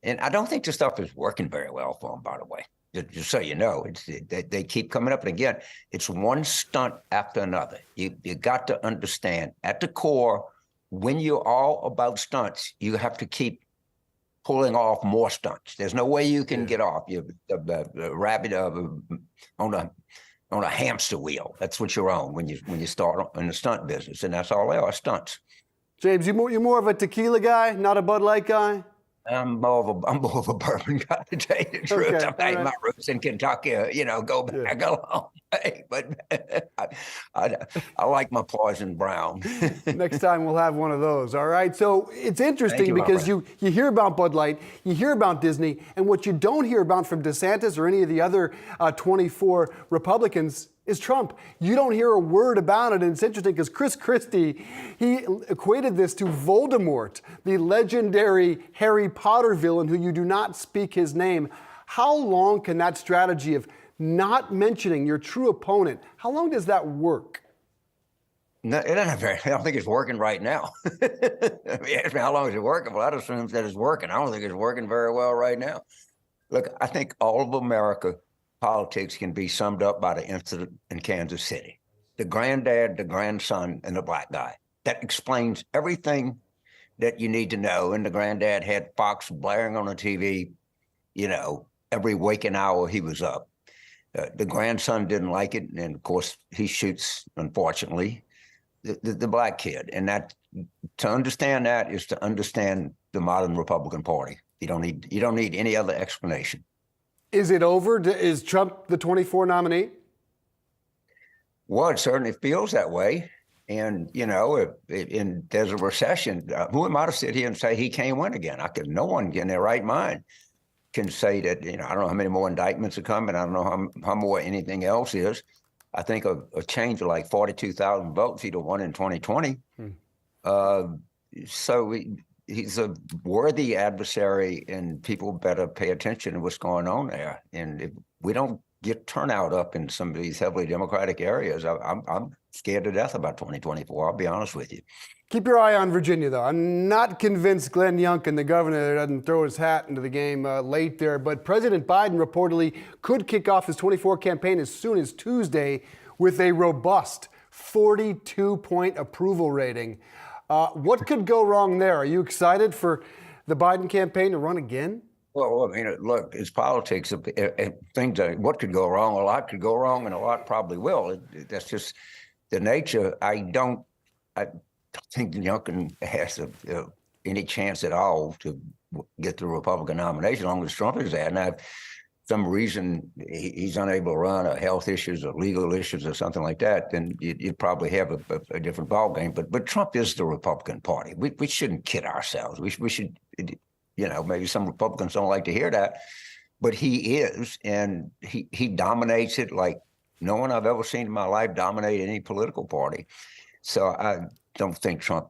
And I don't think this stuff is working very well for them, by the way. Just so you know, they keep coming up, and again, it's one stunt after another. You got to understand, at the core, when you're all about stunts, you have to keep pulling off more stunts. There's no way you can get off. You're a rabbit on a hamster wheel. That's what you're on when you start in the stunt business, and that's all they are, stunts. James, you're more of a tequila guy, not a Bud Light guy? I'm more of a bourbon guy, to tell you the truth. Okay, My roots in Kentucky, go back a long way. But I like my poison brown. Next time we'll have one of those, all right? So it's interesting because you hear about Bud Light, you hear about Disney, and what you don't hear about from DeSantis or any of the other 24 Republicans is Trump. You don't hear a word about it, and it's interesting because Chris Christie, he equated this to Voldemort, the legendary Harry Potter villain who you do not speak his name. How long can that strategy of not mentioning your true opponent, how long does that work? No, it ain't very. I don't think it's working right now. I mean, ask me how long is it working? Well, that assumes that it's working. I don't think it's working very well right now. Look, I think all of America politics can be summed up by the incident in Kansas City. The granddad, the grandson, and the black guy. That explains everything that you need to know. And the granddad had Fox blaring on the TV, every waking hour he was up. The grandson didn't like it. And of course, he shoots, unfortunately, the black kid. And that, to understand that is to understand the modern Republican Party. You don't need any other explanation. Is it over? Is Trump the 24 nominee? Well, it certainly feels that way. And, you know, if there's a recession, who am I to sit here and say he can't win again? No one in their right mind can say that, you know, I don't know how many more indictments are coming. I don't know how more anything else is. I think a change of like 42,000 votes, he'd have won in 2020. So he's a worthy adversary, and people better pay attention to what's going on there. And if we don't get turnout up in some of these heavily Democratic areas, I'm scared to death about 2024. I'll be honest with you. Keep your eye on Virginia, though. I'm not convinced Glenn Youngkin, the governor, doesn't throw his hat into the game late there. But President Biden reportedly could kick off his 24 campaign as soon as Tuesday with a robust 42-point approval rating. What could go wrong there? Are you excited for the Biden campaign to run again? Well, I mean, look, it's politics. What could go wrong? A lot could go wrong, and a lot probably will. That's just the nature. I don't think Youngkin has any chance at all to get the Republican nomination, as long as Trump is there. Now, if some reason he's unable to run, or health issues or legal issues or something like that, then you'd probably have a different ballgame. But Trump is the Republican Party. We shouldn't kid ourselves. We should, you know, maybe some Republicans don't like to hear that, but he is, and he dominates it like no one I've ever seen in my life dominate any political party. So I don't think Trump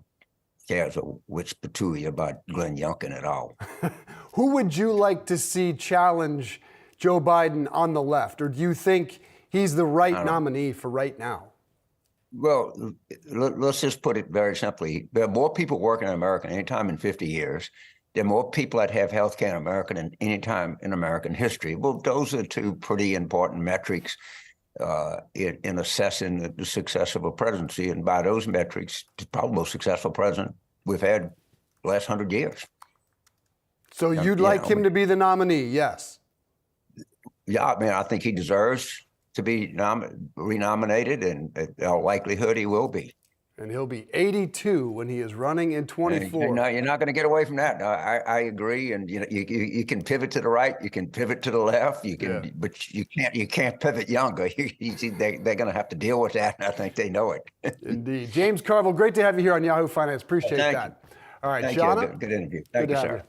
cares a which patootie about Glenn Youngkin at all. Who would you like to see challenge Joe Biden on the left? Or do you think he's the right nominee for right now? Well, let's just put it very simply. There are more people working in America than any time in 50 years. There are more people that have health care in America than any time in American history. Well, those are two pretty important metrics in assessing the success of a presidency. And by those metrics, probably the most successful president we've had the last 100 years. So you'd like him to be the nominee, yes? Yeah, I mean, I think he deserves to be renominated, and in all likelihood he will be. And he'll be 82 when he is running in 24. No, you're not going to get away from that. No, I agree. And you know, you can pivot to the right, you can pivot to the left, but you can't pivot younger. They're going to have to deal with that, and I think they know it. Indeed. James Carville, great to have you here on Yahoo Finance. Appreciate that. All right, Shauna. Good interview. Thank you, sir.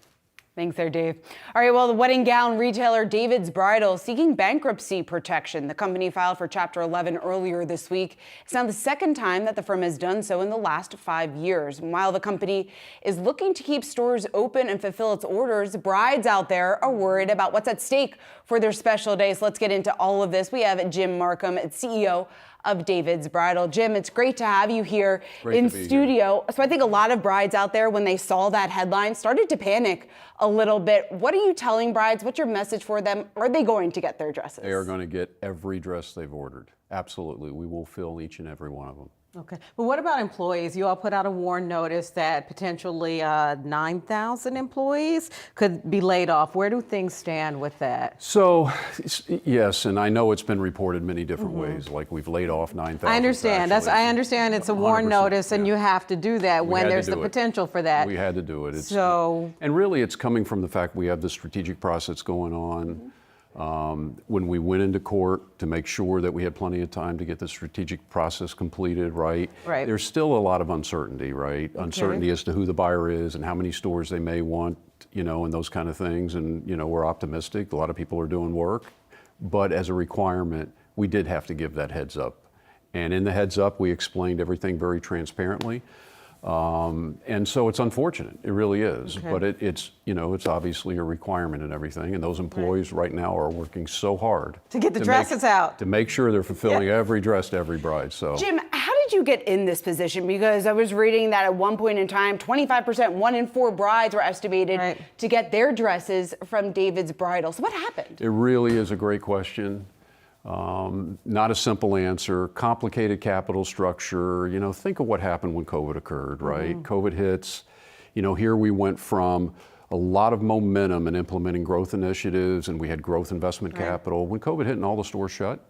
Thanks there, Dave. All right, well, the wedding gown retailer David's Bridal seeking bankruptcy protection. The company filed for Chapter 11 earlier this week. It's now the second time that the firm has done so in the last 5 years. And while the company is looking to keep stores open and fulfill its orders, brides out there are worried about what's at stake for their special days. Let's get into all of this. We have Jim Markham, CEO of David's Bridal. Jim, it's great to have you here in studio. So I think a lot of brides out there, when they saw that headline, started to panic a little bit. What are you telling brides? What's your message for them? Are they going to get their dresses? They are going to get every dress they've ordered. Absolutely. We will fill each and every one of them. Okay. But what about employees? You all put out a warn notice that potentially 9,000 employees could be laid off. Where do things stand with that? So, yes, and I know it's been reported many different ways, like we've laid off 9,000. I understand. I understand it's a warn notice, and you have to do that when there's the potential for that. We had to do it. And really, it's coming from the fact we have the strategic process going on. When we went into court to make sure that we had plenty of time to get the strategic process completed, right? There's still a lot of uncertainty, right? Okay. Uncertainty as to who the buyer is and how many stores they may want, you know, and those kind of things. And, you know, we're optimistic. A lot of people are doing work. But as a requirement, we did have to give that heads up. And in the heads up, we explained everything very transparently. And so it's unfortunate, it really is, but it's, you know, it's obviously a requirement and everything. And those employees right now are working so hard to get the dresses out, to make sure they're fulfilling every dress to every bride. So Jim, how did you get in this position? Because I was reading that at one point in time, 25%, 1 in 4 brides were estimated to get their dresses from David's Bridal. So what happened? It really is a great question. Not a simple answer, complicated capital structure. You know, think of what happened when COVID occurred, right? COVID hits, you know, here we went from a lot of momentum in implementing growth initiatives, and we had growth investment capital. When COVID hit and all the stores shut,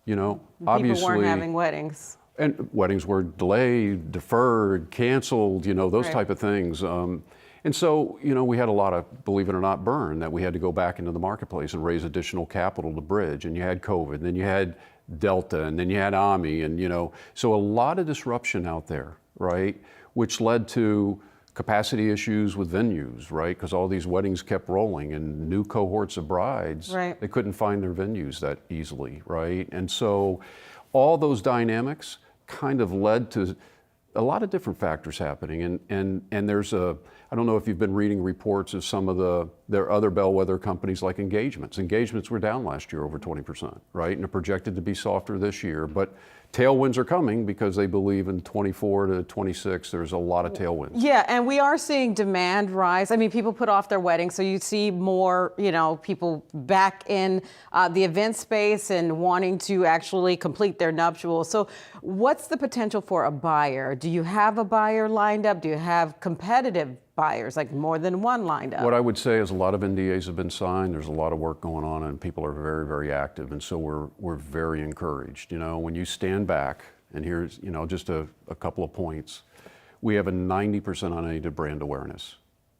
you know, obviously. People weren't having weddings. And weddings were delayed, deferred, canceled, those type of things. And so, we had a lot of, believe it or not, burn that we had to go back into the marketplace and raise additional capital to bridge. And you had COVID, and then you had Delta, and then you had Ami, and so a lot of disruption out there, right? Which led to capacity issues with venues, right? Because all these weddings kept rolling and new cohorts of brides, they couldn't find their venues that easily, right? And so all those dynamics kind of led to a lot of different factors happening. And there's I don't know if you've been reading reports of some of their other bellwether companies like Engagements. Engagements were down last year over 20%, right? And are projected to be softer this year. But tailwinds are coming because they believe in 24 to 26, there's a lot of tailwinds. Yeah, and we are seeing demand rise. I mean, people put off their weddings, so you see more, people back in the event space and wanting to actually complete their nuptials. So what's the potential for a buyer? Do you have a buyer lined up? Do you have competitive buyers, like more than one lined up? What I would say is a lot of NDAs have been signed. There's a lot of work going on, and people are very, very active. And so we're very encouraged. When you stand back, and here's just a couple of points. We have a 90% unaided brand awareness.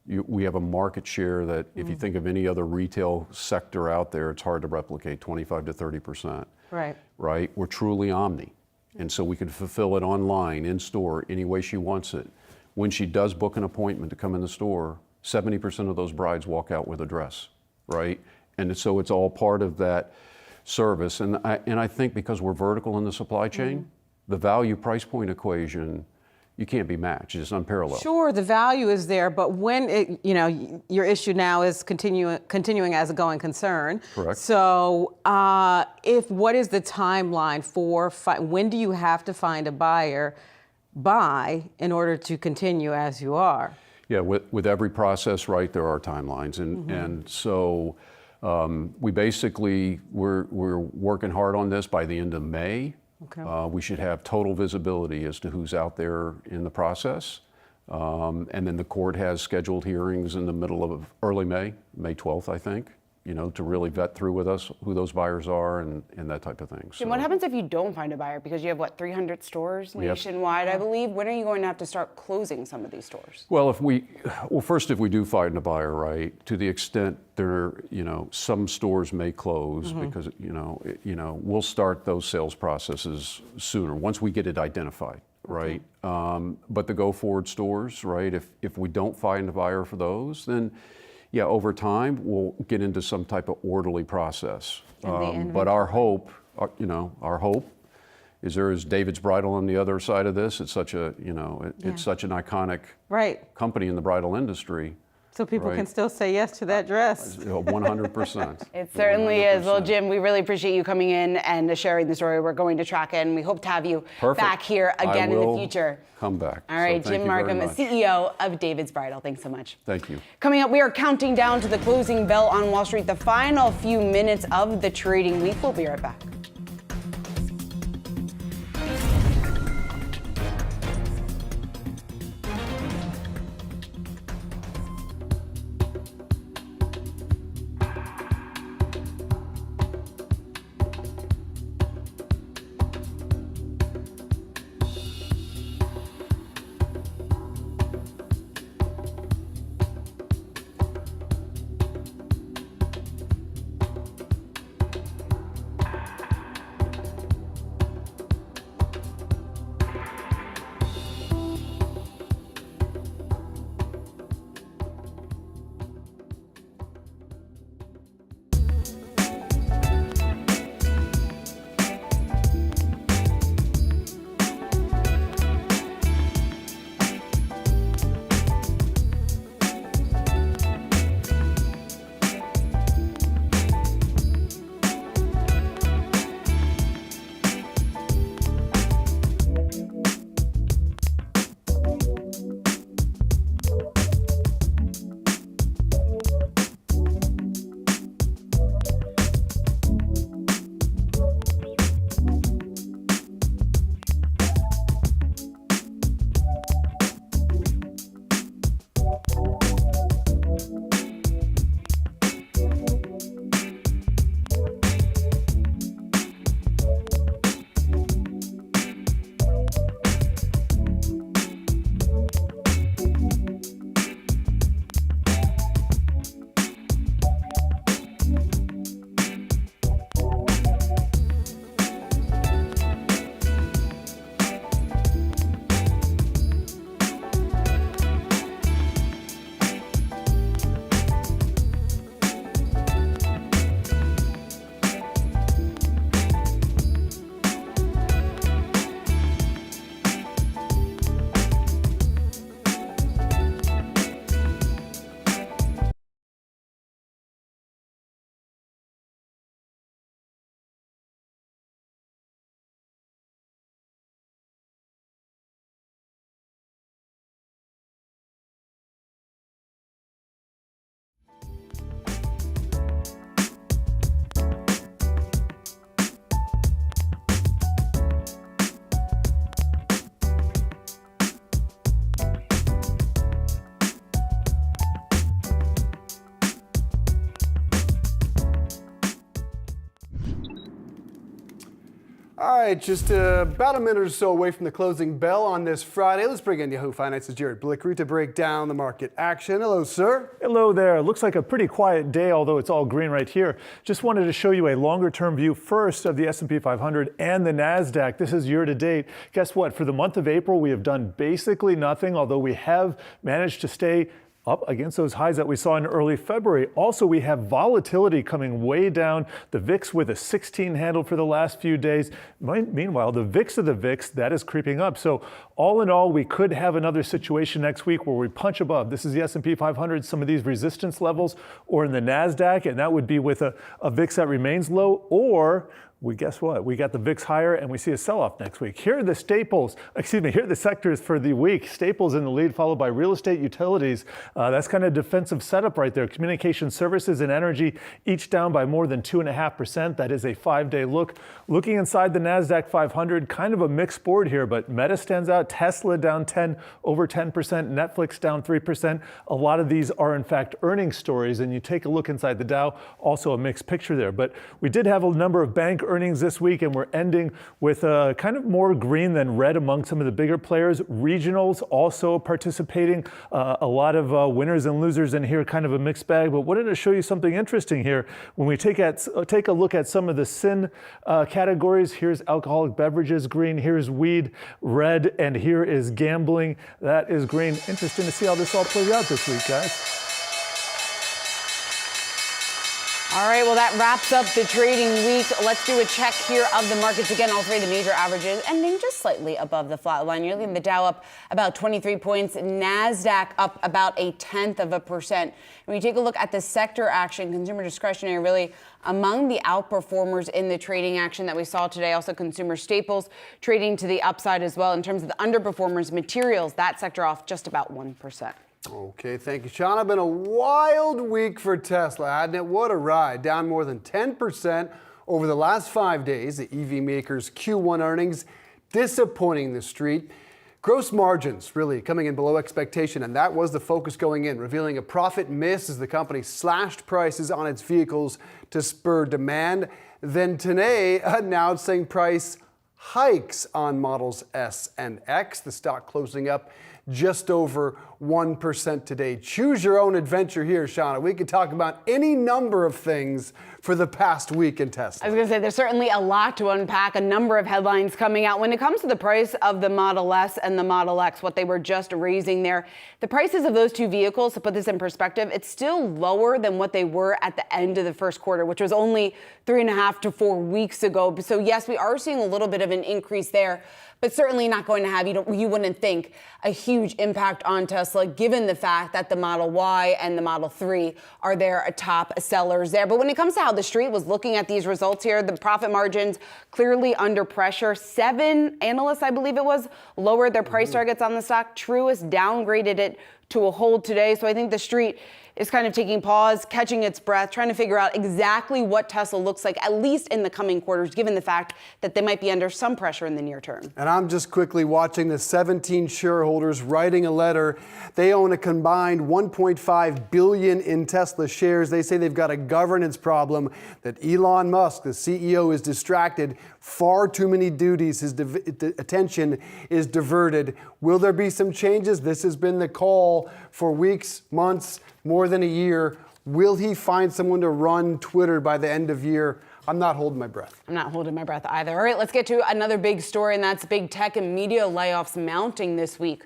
We have a market share that, if you think of any other retail sector out there, it's hard to replicate, 25 to 30%. Right? We're truly omni. And so we can fulfill it online, in store, any way she wants it. When she does book an appointment to come in the store, 70% of those brides walk out with a dress, right? And so it's all part of that service. And I think because we're vertical in the supply chain, the value price point equation, you can't be matched. It's unparalleled. Sure, the value is there, but when your issue now is continuing as a going concern. Correct. So, what is the timeline for when do you have to find a buyer by in order to continue as you are? Yeah, with every process, right, there are timelines, and so we're working hard on this. By the end of May. Okay. We should have total visibility as to who's out there in the process. And then the court has scheduled hearings in the middle of early May 12th, I think, to really vet through with us who those buyers are and that type of thing. So what happens if you don't find a buyer? Because you have, 300 stores nationwide, I believe. When are you going to have to start closing some of these stores? Well, first, if we do find a buyer, right, to the extent some stores may close because, we'll start those sales processes sooner once we get it identified, right? But the go-forward stores, right, if we don't find a buyer for those, then over time, we'll get into some type of orderly process. But our hope is there is David's Bridal on the other side of this. It's such it's such an iconic company in the bridal industry. So people can still say yes to that dress. 100%. It certainly 100%. Is. Well, Jim, we really appreciate you coming in and sharing the story. We're going to track it, and we hope to have you back here again in the future. Come back. All right, Jim Markham, CEO of David's Bridal. Thanks so much. Thank you. Coming up, we are counting down to the closing bell on Wall Street, the final few minutes of the trading week. We'll be right back. All right, just about a minute or so away from the closing bell on this Friday. Let's bring in Yahoo Finance's Jared Blickery to break down the market action. Hello, sir. Hello there. Looks like a pretty quiet day, although it's all green right here. Just wanted to show you a longer-term view first of the S&P 500 and the Nasdaq. This is year to date. Guess what? For the month of April, we have done basically nothing, although we have managed to stay up against those highs that we saw in early February. Also, we have volatility coming way down. The VIX with a 16 handle for the last few days. Meanwhile, the VIX of the VIX, that is creeping up. So all in all, we could have another situation next week where we punch above. This is the S&P 500, some of these resistance levels, or in the Nasdaq, and that would be with a VIX that remains low, or guess what? We got the VIX higher and we see a sell-off next week. Here are the here are the sectors for the week. Staples in the lead, followed by real estate, utilities. That's kind of defensive setup right there. Communication services and energy, each down by more than 2.5%. That is a 5-day look. Looking inside the Nasdaq 500, kind of a mixed board here, but Meta stands out. Tesla down over 10%. Netflix down 3%. A lot of these are in fact earnings stories, and you take a look inside the Dow, also a mixed picture there. But we did have a number of bank earnings this week, and we're ending with kind of more green than red among some of the bigger players. Regionals also participating. A lot of winners and losers in here, kind of a mixed bag. But wanted to show you something interesting here. When we take a look at some of the sin categories, here's alcoholic beverages, green. Here's weed, red, and here is gambling. That is green. Interesting to see how this all plays out this week, guys. All right, well, that wraps up the trading week. Let's do a check here of the markets. Again, all three of the major averages ending just slightly above the flat line. You're looking at the Dow up about 23 points, NASDAQ up about 0.1%. When you take a look at the sector action, consumer discretionary really among the outperformers in the trading action that we saw today. Also, consumer staples trading to the upside as well. In terms of the underperformers, materials, that sector off just about 1%. Okay, thank you, Shauna. Been a wild week for Tesla, hadn't it? What a ride. Down more than 10% over the last 5 days. The EV maker's Q1 earnings disappointing the street. Gross margins really coming in below expectation, and that was the focus going in, revealing a profit miss as the company slashed prices on its vehicles to spur demand. Then today announcing price hikes on models S and X. The stock closing up just over 1% today. Choose your own adventure here, Shauna. We could talk about any number of things for the past week in Tesla. I was going to say, there's certainly a lot to unpack, a number of headlines coming out. When it comes to the price of the Model S and the Model X, what they were just raising there, the prices of those two vehicles, to put this in perspective, it's still lower than what they were at the end of the first quarter, which was only 3.5 to 4 weeks ago. So yes, we are seeing a little bit of an increase there, but certainly not going to have, you wouldn't think, a huge impact on Tesla, given the fact that the Model Y and the Model 3 are their top sellers there. But when it comes to how the street was looking at these results here, the profit margins clearly under pressure. 7 analysts, I believe it was, lowered their price targets on the stock. Truist downgraded it to a hold today. So I think the street is kind of taking pause, catching its breath, trying to figure out exactly what Tesla looks like, at least in the coming quarters, given the fact that they might be under some pressure in the near term. And I'm just quickly watching the 17 shareholders writing a letter. They own a combined $1.5 billion in Tesla shares. They say they've got a governance problem, that Elon Musk, the CEO, is distracted. Far too many duties. His attention is diverted. Will there be some changes? This has been the call for weeks, months, more than a year. Will he find someone to run Twitter by the end of year? I'm not holding my breath. I'm not holding my breath either. All right, let's get to another big story, and that's big tech and media layoffs mounting this week.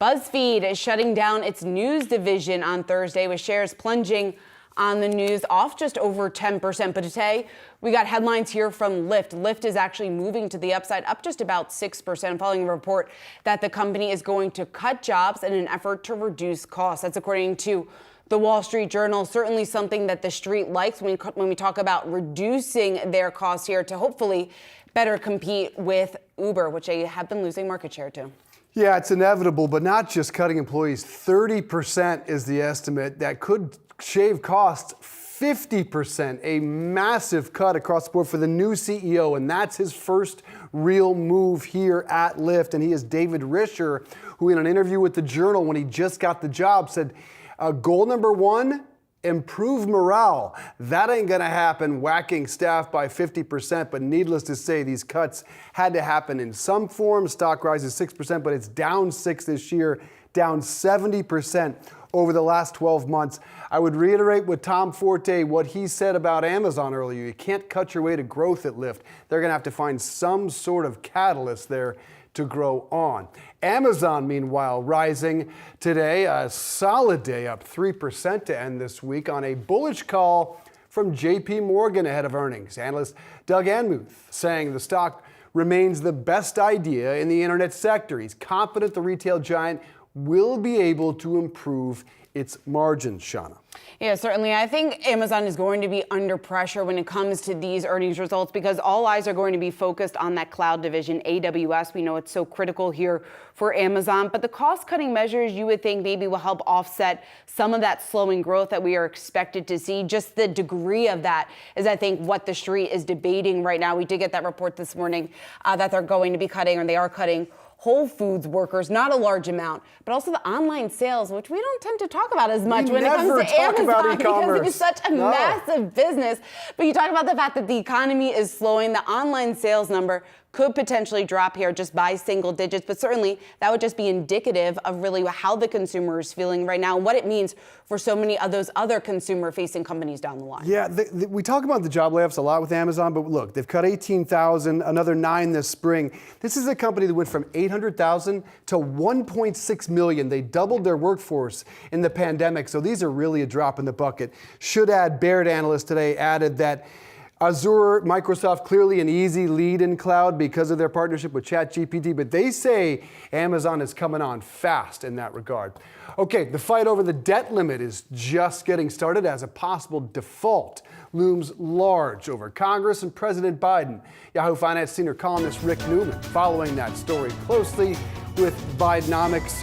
BuzzFeed is shutting down its news division on Thursday, with shares plunging on the news, off just over 10%. But today, we got headlines here from Lyft. Lyft is actually moving to the upside, up just about 6%, following a report that the company is going to cut jobs in an effort to reduce costs. That's according to the Wall Street Journal. Certainly something that the street likes when we talk about reducing their costs here to hopefully better compete with Uber, which they have been losing market share to. Yeah, it's inevitable, but not just cutting employees. 30% is the estimate. That could shave costs 50%, a massive cut across the board for the new CEO, and that's his first real move here at Lyft. And he is David Risher, who in an interview with the Journal when he just got the job said, goal number one, improve morale. That ain't going to happen whacking staff by 50%, but needless to say, these cuts had to happen in some form. Stock rises 6%, but it's down 6 this year, down 70% over the last 12 months. I would reiterate with Tom Forte what he said about Amazon earlier. You can't cut your way to growth at Lyft. They're going to have to find some sort of catalyst there to grow on. Amazon, meanwhile, rising today, a solid day, up 3% to end this week on a bullish call from JP Morgan ahead of earnings. Analyst Doug Anmuth saying the stock remains the best idea in the internet sector. He's confident the retail giant will be able to improve its margins, Shauna. Yeah, certainly. I think Amazon is going to be under pressure when it comes to these earnings results because all eyes are going to be focused on that cloud division, AWS. We know it's so critical here for Amazon, but the cost-cutting measures you would think maybe will help offset some of that slowing growth that we are expected to see. Just the degree of that is, I think, what the street is debating right now. We did get that report this morning that they're going to be cutting, or they are cutting, Whole Foods workers, not a large amount, but also the online sales, which we don't tend to talk about as much when it comes to Amazon because it is such a massive business. But you talk about the fact that the economy is slowing, the online sales number could potentially drop here just by single digits, but certainly that would just be indicative of really how the consumer is feeling right now and what it means for so many of those other consumer-facing companies down the line. Yeah, we talk about the job layoffs a lot with Amazon, but look, they've cut 18,000, another 9 this spring. This is a company that went from 800,000 to 1.6 million. They doubled their workforce in the pandemic, so these are really a drop in the bucket. Should add, Baird analyst today added that Azure, Microsoft, clearly an easy lead in cloud because of their partnership with ChatGPT, but they say Amazon is coming on fast in that regard. Okay, the fight over the debt limit is just getting started as a possible default looms large over Congress and President Biden. Yahoo Finance senior columnist Rick Newman following that story closely with Bidenomics.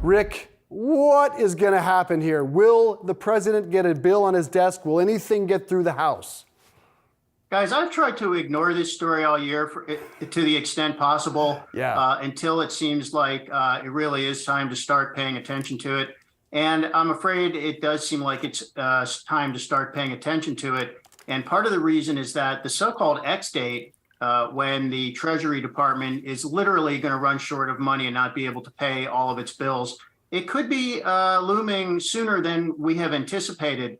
Rick, what is going to happen here? Will the president get a bill on his desk? Will anything get through the House? Guys, I've tried to ignore this story all year to the extent possible until it seems like it really is time to start paying attention to it. And I'm afraid it does seem like it's time to start paying attention to it. And part of the reason is that the so-called X date, when the Treasury Department is literally going to run short of money and not be able to pay all of its bills, it could be looming sooner than we have anticipated.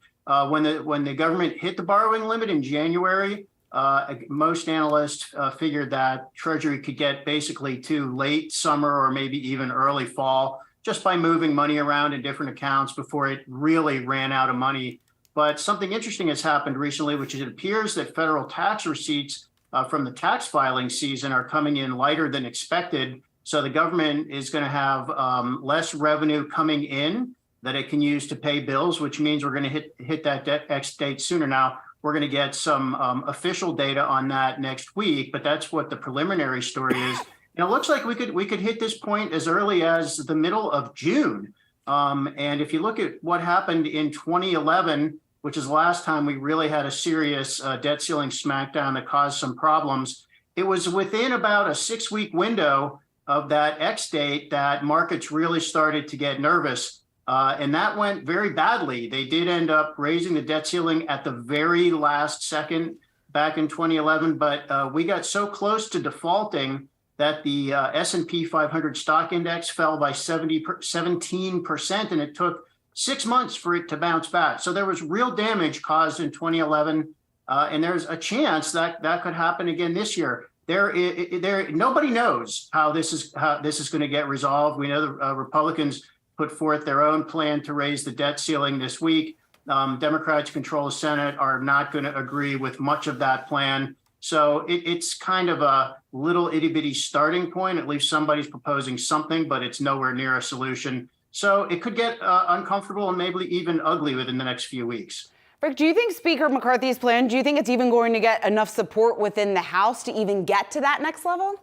When the government hit the borrowing limit in January, most analysts figured that Treasury could get basically to late summer or maybe even early fall just by moving money around in different accounts before it really ran out of money. But something interesting has happened recently, which is it appears that federal tax receipts from the tax filing season are coming in lighter than expected. So the government is going to have less revenue coming in that it can use to pay bills, which means we're going to hit that X date sooner. Now, we're going to get some official data on that next week, but that's what the preliminary story is. And it looks like we could hit this point as early as the middle of June. And if you look at what happened in 2011, which is the last time we really had a serious debt ceiling smackdown that caused some problems, it was within about a 6-week window of that X date that markets really started to get nervous. And that went very badly. They did end up raising the debt ceiling at the very last second back in 2011, but we got so close to defaulting that the S&P 500 stock index fell by 17%, and it took 6 months for it to bounce back. So there was real damage caused in 2011, and there's a chance that that could happen again this year. Nobody knows how this is going to get resolved. We know the Republicans put forth their own plan to raise the debt ceiling this week. Democrats who control the Senate are not going to agree with much of that plan. So it's kind of a little itty-bitty starting point. At least somebody's proposing something, but it's nowhere near a solution. So it could get uncomfortable and maybe even ugly within the next few weeks. Rick, do you think Speaker McCarthy's plan, do you think it's even going to get enough support within the House to even get to that next level?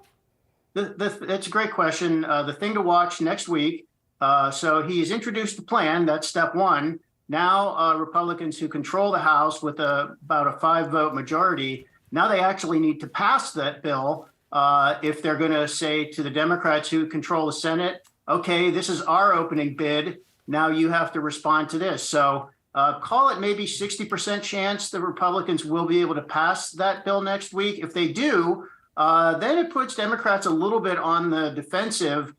That's a great question. The thing to watch next week. So he's introduced the plan. That's step one. Now Republicans who control the House with about a 5-vote majority, now they actually need to pass that bill if they're going to say to the Democrats who control the Senate, okay, this is our opening bid. Now you have to respond to this. So call it maybe 60% chance the Republicans will be able to pass that bill next week. If they do, then it puts Democrats a little bit on the defensive,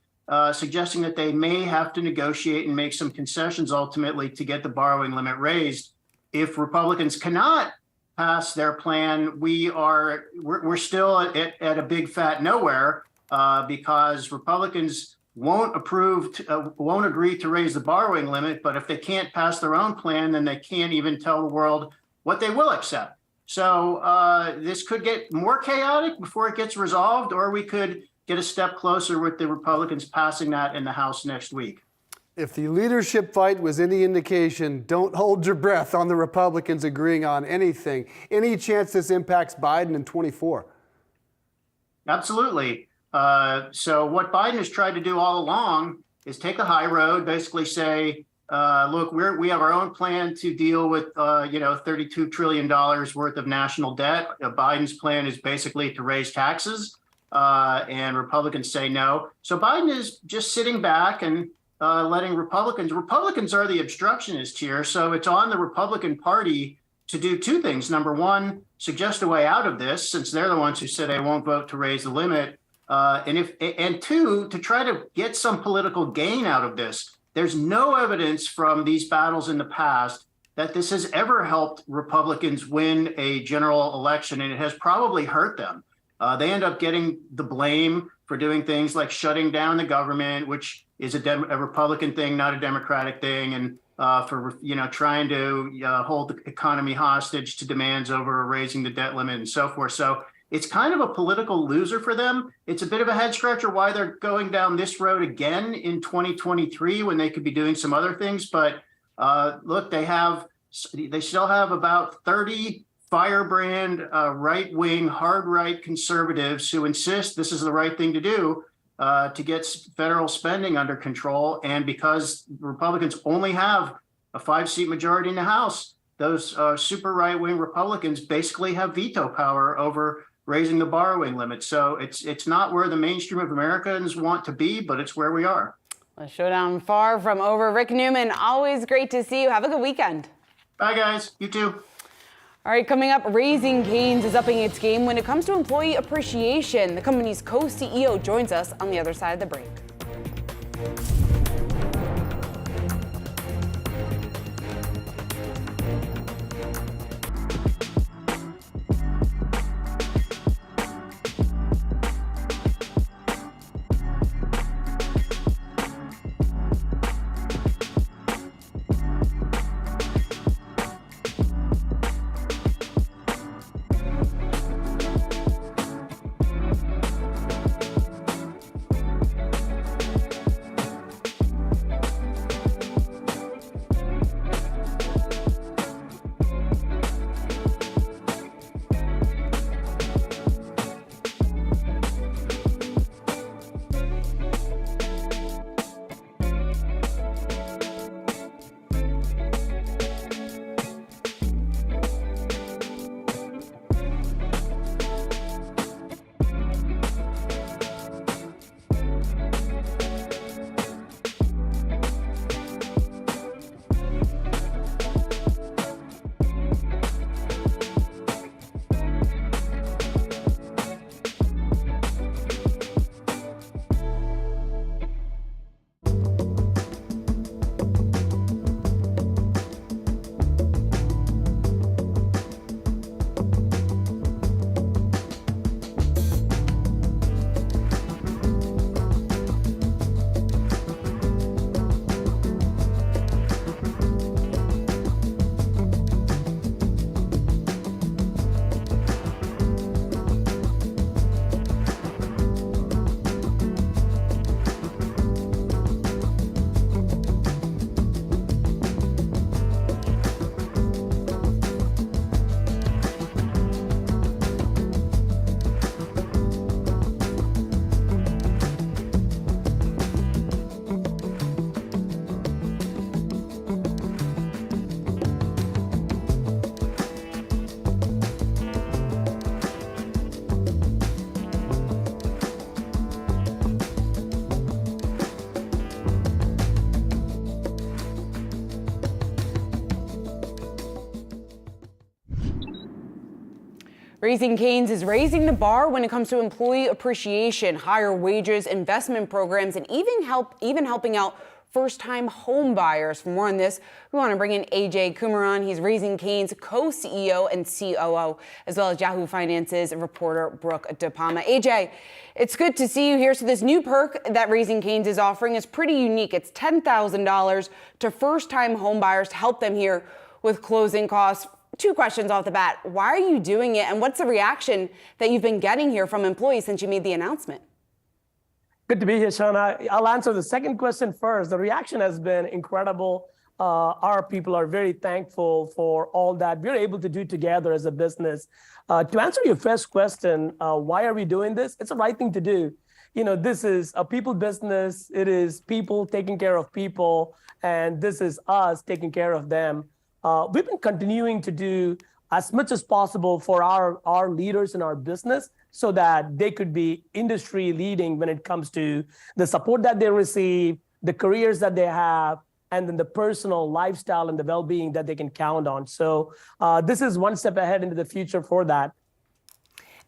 suggesting that they may have to negotiate and make some concessions ultimately to get the borrowing limit raised. If Republicans cannot pass their plan, we're still at a big fat nowhere, because Republicans won't agree to raise the borrowing limit. But if they can't pass their own plan, then they can't even tell the world what they will accept. So this could get more chaotic before it gets resolved, or we could get a step closer with the Republicans passing that in the House next week. If the leadership fight was any indication, don't hold your breath on the Republicans agreeing on anything. Any chance this impacts Biden in 24? Absolutely. So what Biden has tried to do all along is take the high road, basically say, look, we have our own plan to deal with, $32 trillion worth of national debt. Biden's plan is basically to raise taxes, and Republicans say no. So Biden is just sitting back and letting Republicans are the obstructionists here. So it's on the Republican Party to do two things. Number one, suggest a way out of this, since they're the ones who said they won't vote to raise the limit. And two, to try to get some political gain out of this. There's no evidence from these battles in the past that this has ever helped Republicans win a general election, and it has probably hurt them. They end up getting the blame for doing things like shutting down the government, which is a Republican thing, not a Democratic thing, and for trying to hold the economy hostage to demands over raising the debt limit and so forth. So it's kind of a political loser for them. It's a bit of a head scratcher why they're going down this road again in 2023 when they could be doing some other things. But look, they still have about 30 firebrand right-wing, hard right conservatives who insist this is the right thing to do to get federal spending under control. And because Republicans only have a 5-seat majority in the House, those super right-wing Republicans basically have veto power over raising the borrowing limit. So it's not where the mainstream of Americans want to be, but it's where we are. A showdown far from over. Rick Newman, always great to see you. Have a good weekend. Bye, guys. You too. All right, coming up, Raising Cane's is upping its game when it comes to employee appreciation. The company's co-CEO joins us on the other side of the break. Raising Cane's is raising the bar when it comes to employee appreciation, higher wages, investment programs, and even helping out first-time home buyers. For more on this, we want to bring in AJ Kumaran. He's Raising Cane's co-CEO and COO, as well as Yahoo Finance's reporter Brooke DePalma. AJ, it's good to see you here. So this new perk that Raising Cane's is offering is pretty unique. It's $10,000 to first-time home buyers to help them here with closing costs. Two questions off the bat. Why are you doing it? And what's the reaction that you've been getting here from employees since you made the announcement? Good to be here, Shauna. I'll answer the second question first. The reaction has been incredible. Our people are very thankful for all that we're able to do together as a business. To answer your first question, why are we doing this? It's the right thing to do. You know, this is a people business. It is people taking care of people, and this is us taking care of them. We've been continuing to do as much as possible for our leaders in our business so that they could be industry leading when it comes to the support that they receive, the careers that they have, and then the personal lifestyle and the well-being that they can count on. So this is one step ahead into the future for that.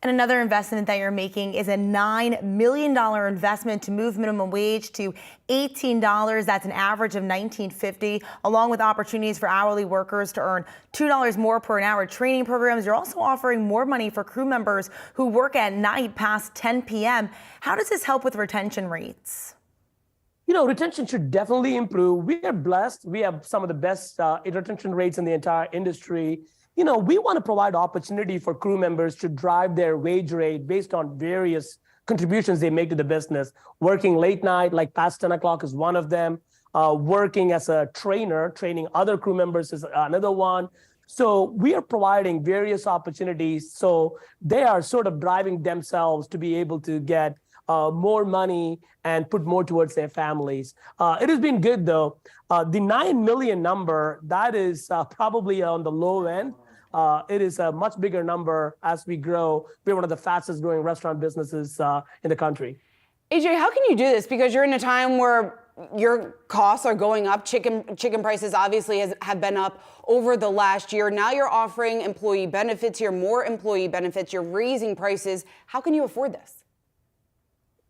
And another investment that you're making is a $9 million investment to move minimum wage to $18. That's an average of $19.50, along with opportunities for hourly workers to earn $2 more per an hour. Training programs. You're also offering more money for crew members who work at night past 10 p.m. How does this help with retention rates? You know, retention should definitely improve. We are blessed. We have some of the best retention rates in the entire industry. You know, we want to provide opportunity for crew members to drive their wage rate based on various contributions they make to the business. Working late night, like past 10 o'clock is one of them. Working as a trainer, training other crew members is another one. So we are providing various opportunities. So they are sort of driving themselves to be able to get more money and put more towards their families. It has been good, though. The 9 million number, that is probably on the low end. It is a much bigger number as we grow. We're one of the fastest growing restaurant businesses in the country. AJ, how can you do this? Because you're in a time where your costs are going up. Chicken prices obviously have been up over the last year. Now you're offering employee benefits here, more employee benefits. You're raising prices. How can you afford this?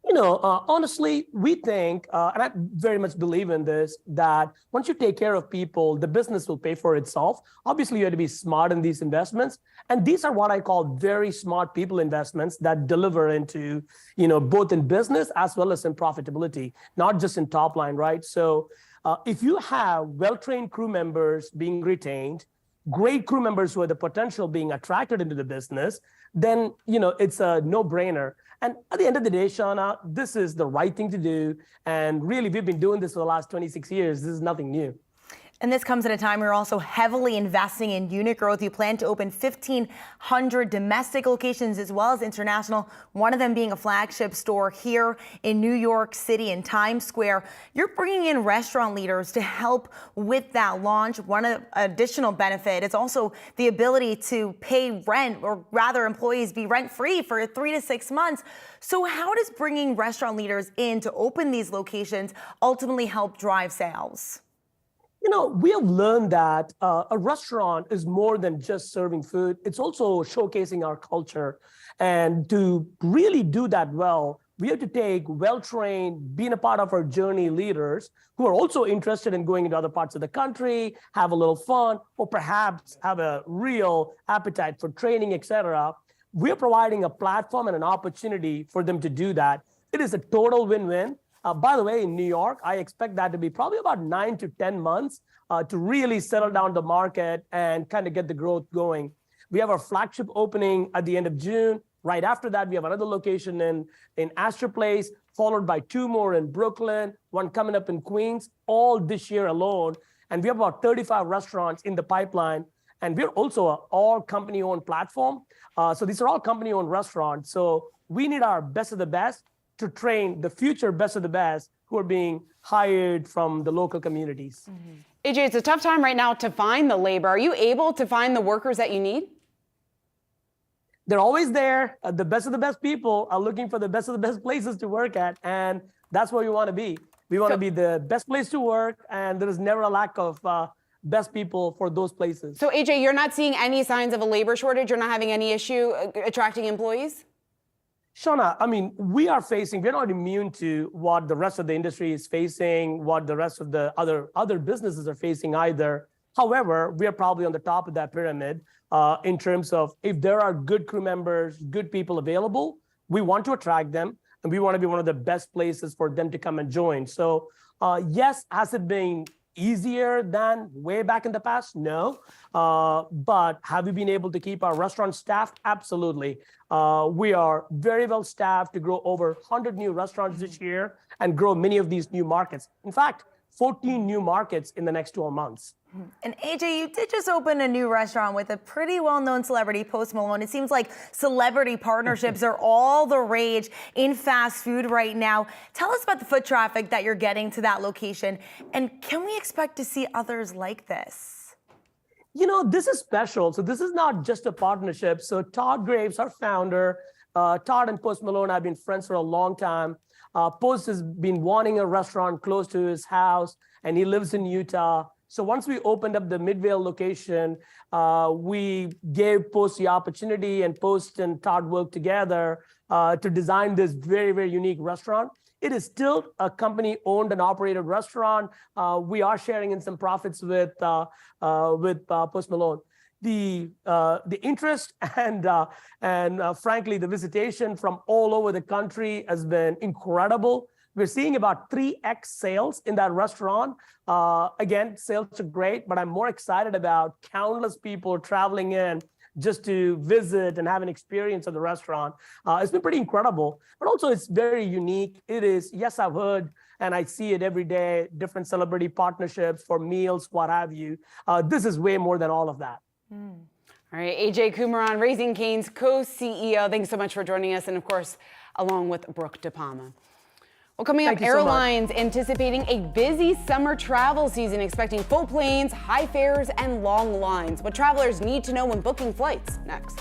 You know, honestly, we think, and I very much believe in this, that once you take care of people, the business will pay for itself. Obviously, you have to be smart in these investments. And these are what I call very smart people investments that deliver into, you know, both in business as well as in profitability, not just in top line, right? So if you have well-trained crew members being retained, great crew members who have the potential being attracted into the business, then, you know, it's a no-brainer. And at the end of the day, Shauna, this is the right thing to do. And really, we've been doing this for the last 26 years. This is nothing new. And this comes at a time where you're also heavily investing in unit growth. You plan to open 1,500 domestic locations as well as international, one of them being a flagship store here in New York City in Times Square. You're bringing in restaurant leaders to help with that launch. One additional benefit is also the ability to pay rent, or rather employees be rent-free for 3 to 6 months. So how does bringing restaurant leaders in to open these locations ultimately help drive sales? You know, we have learned that a restaurant is more than just serving food. It's also showcasing our culture. And to really do that well, we have to take well-trained, being a part of our journey leaders who are also interested in going into other parts of the country, have a little fun, or perhaps have a real appetite for training, et cetera. We're providing a platform and an opportunity for them to do that. It is a total win-win. By the way, in New York, I expect that to be probably about 9 to 10 months to really settle down the market and kind of get the growth going. We have our flagship opening at the end of June. Right after that, we have another location in Astor Place, followed by 2 more in Brooklyn, one coming up in Queens, all this year alone. And we have about 35 restaurants in the pipeline. And we're also an all company-owned platform. So these are all company-owned restaurants. So we need our best of the best to train the future best of the best who are being hired from the local communities. Mm-hmm. AJ, it's a tough time right now to find the labor. Are you able to find the workers that you need? They're always there. The best of the best people are looking for the best of the best places to work at. And that's where we want to be. We want to be the best place to work. And there is never a lack of best people for those places. So AJ, you're not seeing any signs of a labor shortage? You're not having any issue attracting employees? Shauna, I mean, we're not immune to what the rest of the industry is facing, what the rest of the other businesses are facing either. However, we are probably on the top of that pyramid in terms of if there are good crew members, good people available, we want to attract them, and we want to be one of the best places for them to come and join. So yes, has it been easier than way back in the past? No. But have we been able to keep our restaurant staffed? Absolutely. We are very well staffed to grow over 100 new restaurants this year and grow many of these new markets. In fact, 14 new markets in the next 12 months. And AJ, you did just open a new restaurant with a pretty well-known celebrity, Post Malone. It seems like celebrity partnerships are all the rage in fast food right now. Tell us about the foot traffic that you're getting to that location, and can we expect to see others like this? You know, this is special. So this is not just a partnership. So Todd Graves, our founder, Todd and Post Malone have been friends for a long time. Post has been wanting a restaurant close to his house, and he lives in Utah. So once we opened up the Midvale location, we gave Post the opportunity, and Post and Todd worked together to design this very, very unique restaurant. It is still a company-owned and operated restaurant. We are sharing in some profits with Post Malone. The interest and frankly, the visitation from all over the country has been incredible. We're seeing about 3x sales in that restaurant. Again, sales are great, but I'm more excited about countless people traveling in just to visit and have an experience at the restaurant. It's been pretty incredible, but also it's very unique. It is, yes, I've heard, and I see it every day, different celebrity partnerships for meals, what have you. This is way more than all of that. All right, AJ Kumaran, Raising Cane's co-CEO. Thanks so much for joining us, and of course, along with Brooke DePalma. Well, coming up, airlines anticipating a busy summer travel season, expecting full planes, high fares, and long lines. What travelers need to know when booking flights. Next.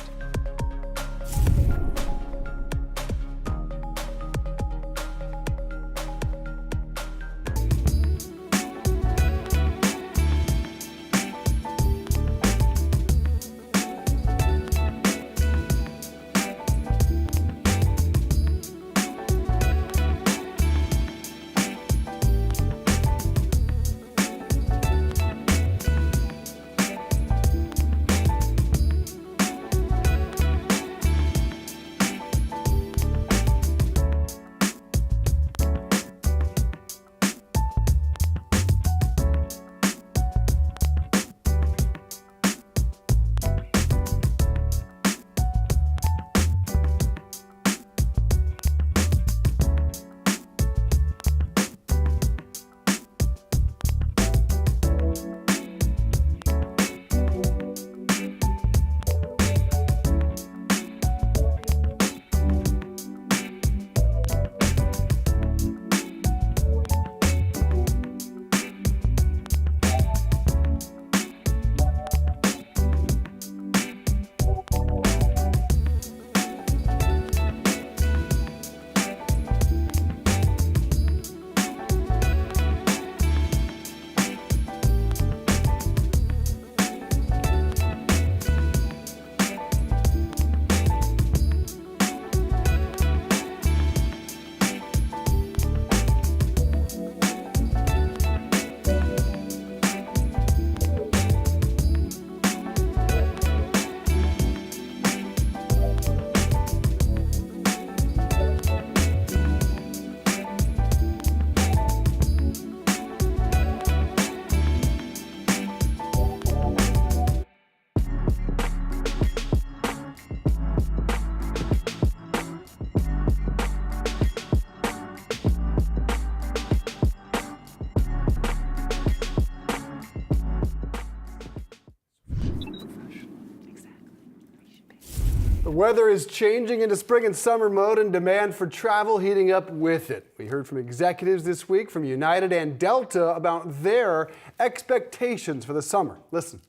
The weather is changing into spring and summer mode, and demand for travel heating up with it. We heard from executives this week from United and Delta about their expectations for the summer. Listen.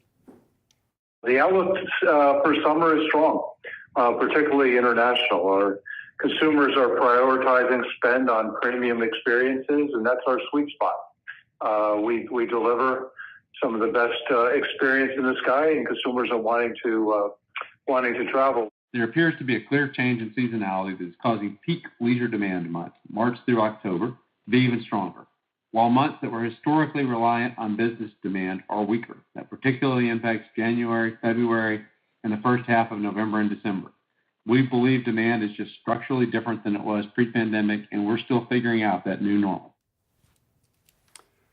The outlook for summer is strong, particularly international. Our consumers are prioritizing spend on premium experiences, and that's our sweet spot. We deliver some of the best experience in the sky, and consumers are wanting to travel. There appears to be a clear change in seasonality that is causing peak leisure demand months, March through October, to be even stronger, while months that were historically reliant on business demand are weaker. That particularly impacts January, February, and the first half of November and December. We believe demand is just structurally different than it was pre-pandemic, and we're still figuring out that new normal.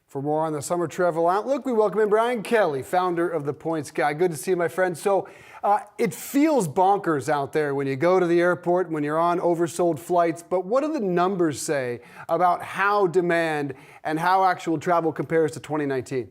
For more on the summer travel outlook, we welcome in Brian Kelly, founder of The Points Guy. Good to see you, my friend. So it feels bonkers out there when you go to the airport, when you're on oversold flights. But what do the numbers say about how demand and how actual travel compares to 2019?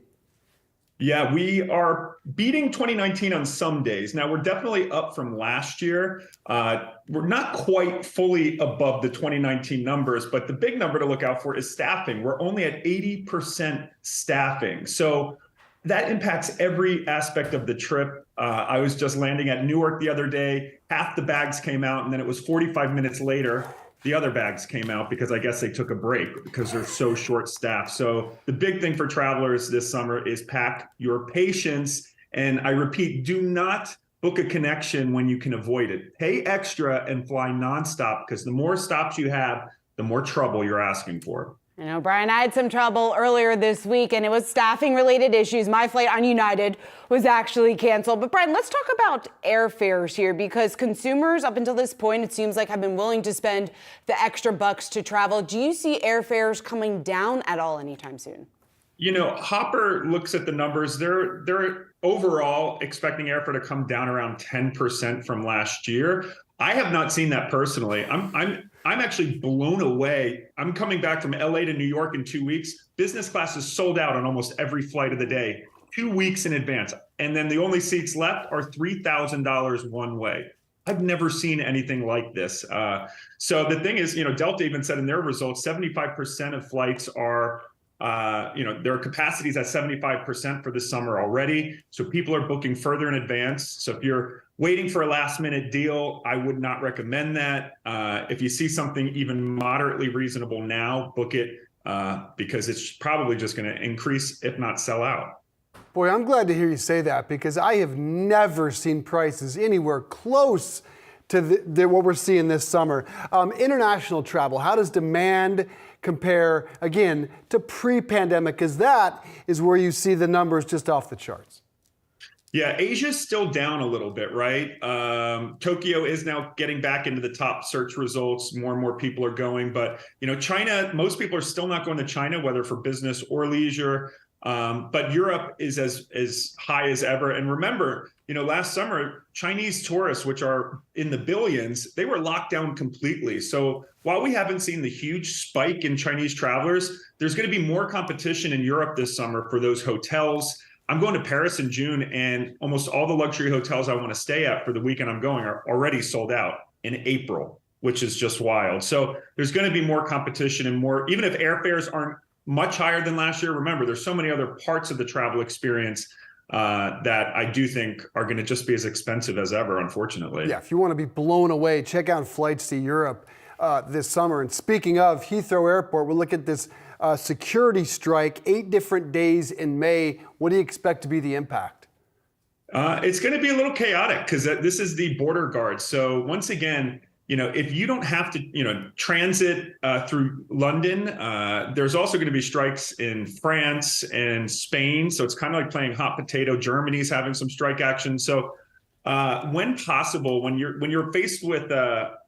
Yeah, we are beating 2019 on some days. Now, we're definitely up from last year. We're not quite fully above the 2019 numbers, but the big number to look out for is staffing. We're only at 80% staffing. So that impacts every aspect of the trip. I was just landing at Newark the other day. Half the bags came out, and then it was 45 minutes later, the other bags came out because I guess they took a break because they're so short-staffed. So the big thing for travelers this summer is pack your patience. And I repeat, do not book a connection when you can avoid it. Pay extra and fly nonstop, because the more stops you have, the more trouble you're asking for. I know, Brian, I had some trouble earlier this week, and it was staffing related issues. My flight on United was actually canceled. But Brian, let's talk about airfares here, because consumers up until this point, it seems like, have been willing to spend the extra bucks to travel. Do you see airfares coming down at all anytime soon? You know, Hopper looks at the numbers. They're overall expecting airfare to come down around 10% from last year. I have not seen that personally. I'm actually blown away. I'm coming back from LA to New York in 2 weeks. Business class is sold out on almost every flight of the day, 2 weeks in advance. And then the only seats left are $3,000 one way. I've never seen anything like this. So the thing is, you know, Delta even said in their results, 75% of flights are, their capacity is at 75% for the summer already. So people are booking further in advance. So if you're waiting for a last minute deal, I would not recommend that. If you see something even moderately reasonable now, book it, because it's probably just going to increase, if not sell out. Boy, I'm glad to hear you say that, because I have never seen prices anywhere close to what we're seeing this summer. International travel, how does demand compare, again, to pre-pandemic? Because that is where you see the numbers just off the charts. Yeah, Asia's still down a little bit, right? Tokyo is now getting back into the top search results. More and more people are going. But, you know, China, most people are still not going to China, whether for business or leisure. But Europe is as high as ever. And remember, you know, last summer, Chinese tourists, which are in the billions, they were locked down completely. So while we haven't seen the huge spike in Chinese travelers, there's going to be more competition in Europe this summer for those hotels. I'm going to Paris in June, and almost all the luxury hotels I want to stay at for the weekend I'm going are already sold out in April, which is just wild. So there's going to be more competition and more, even if airfares aren't much higher than last year. Remember, there's so many other parts of the travel experience that I do think are going to just be as expensive as ever, unfortunately. Yeah, if you want to be blown away, check out flights to Europe this summer. And speaking of Heathrow Airport, we'll look at this security strike, 8 different days in May. What do you expect to be the impact? It's going to be a little chaotic, because this is the border guard. So once again, you know, if you don't have to, you know, transit through London, there's also going to be strikes in France and Spain. So it's kind of like playing hot potato. Germany's having some strike action. So when possible, when you're faced with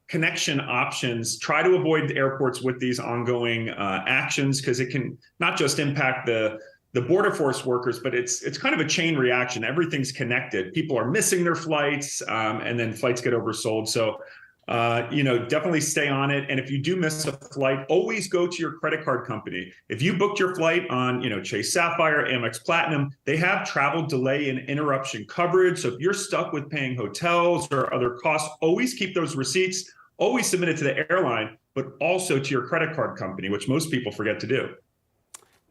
connection options, try to avoid the airports with these ongoing actions, because it can not just impact the border force workers, but it's kind of a chain reaction. Everything's connected. People are missing their flights, and then flights get oversold. So definitely stay on it. And if you do miss a flight, always go to your credit card company. If you booked your flight on, Chase Sapphire, Amex Platinum, they have travel delay and interruption coverage. So if you're stuck with paying hotels or other costs, always keep those receipts, always submit it to the airline, but also to your credit card company, which most people forget to do.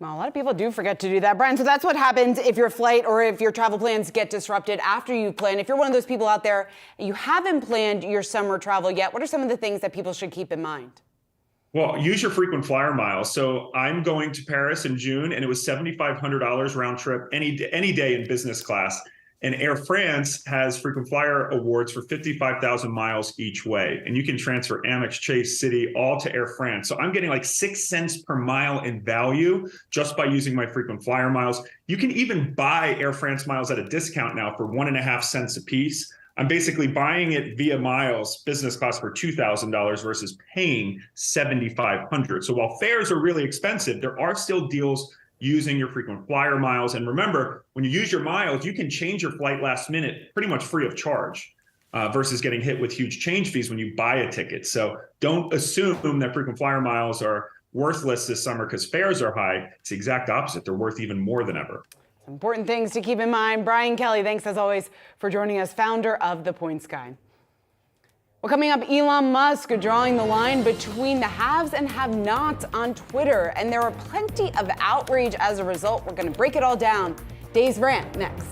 Well, a lot of people do forget to do that, Brian. So that's what happens if your flight or if your travel plans get disrupted after you plan. If you're one of those people out there and you haven't planned your summer travel yet, what are some of the things that people should keep in mind? Well, use your frequent flyer miles. So I'm going to Paris in June, and it was $7,500 round trip any day in business class. And Air France has frequent flyer awards for 55,000 miles each way. And you can transfer Amex, Chase, Citi, all to Air France. So I'm getting like 6 cents per mile in value just by using my frequent flyer miles. You can even buy Air France miles at a discount now for 1.5 cents a piece. I'm basically buying it via miles, business class, for $2,000 versus paying $7,500. So while fares are really expensive, there are still deals using your frequent flyer miles. And remember, when you use your miles, you can change your flight last minute pretty much free of charge versus getting hit with huge change fees when you buy a ticket. So don't assume that frequent flyer miles are worthless this summer because fares are high. It's the exact opposite. They're worth even more than ever. Important things to keep in mind. Brian Kelly, thanks as always for joining us, founder of The Points Guy. Well, coming up, Elon Musk drawing the line between the haves and have-nots on Twitter, and there are plenty of outrage as a result. We're going to break it all down. Dave's Rant next.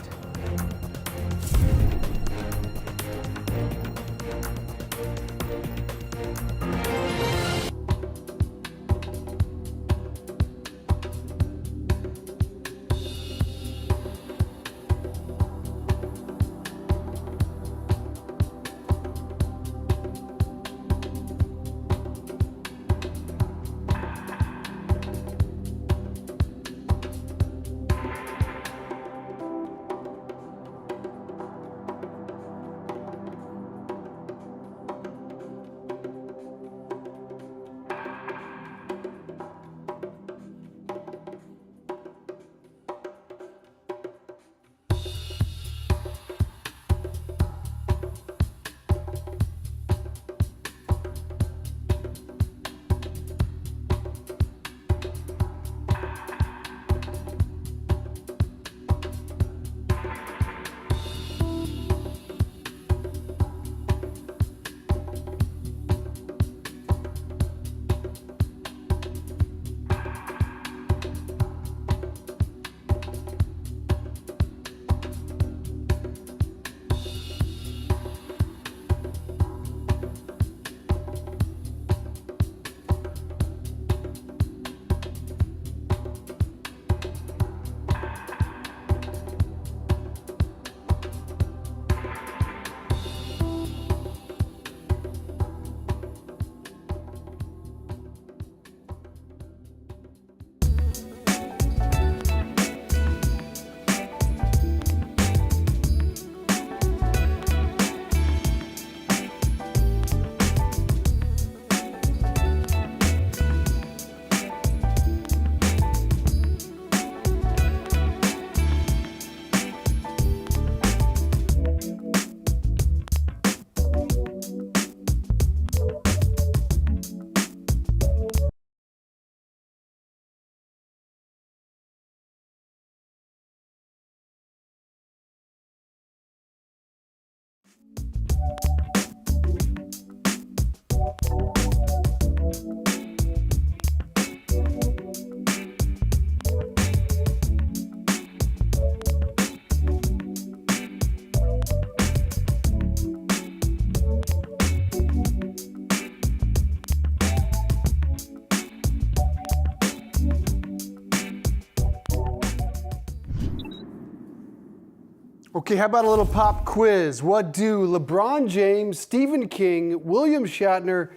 Okay, how about a little pop quiz? What do LeBron James, Stephen King, William Shatner,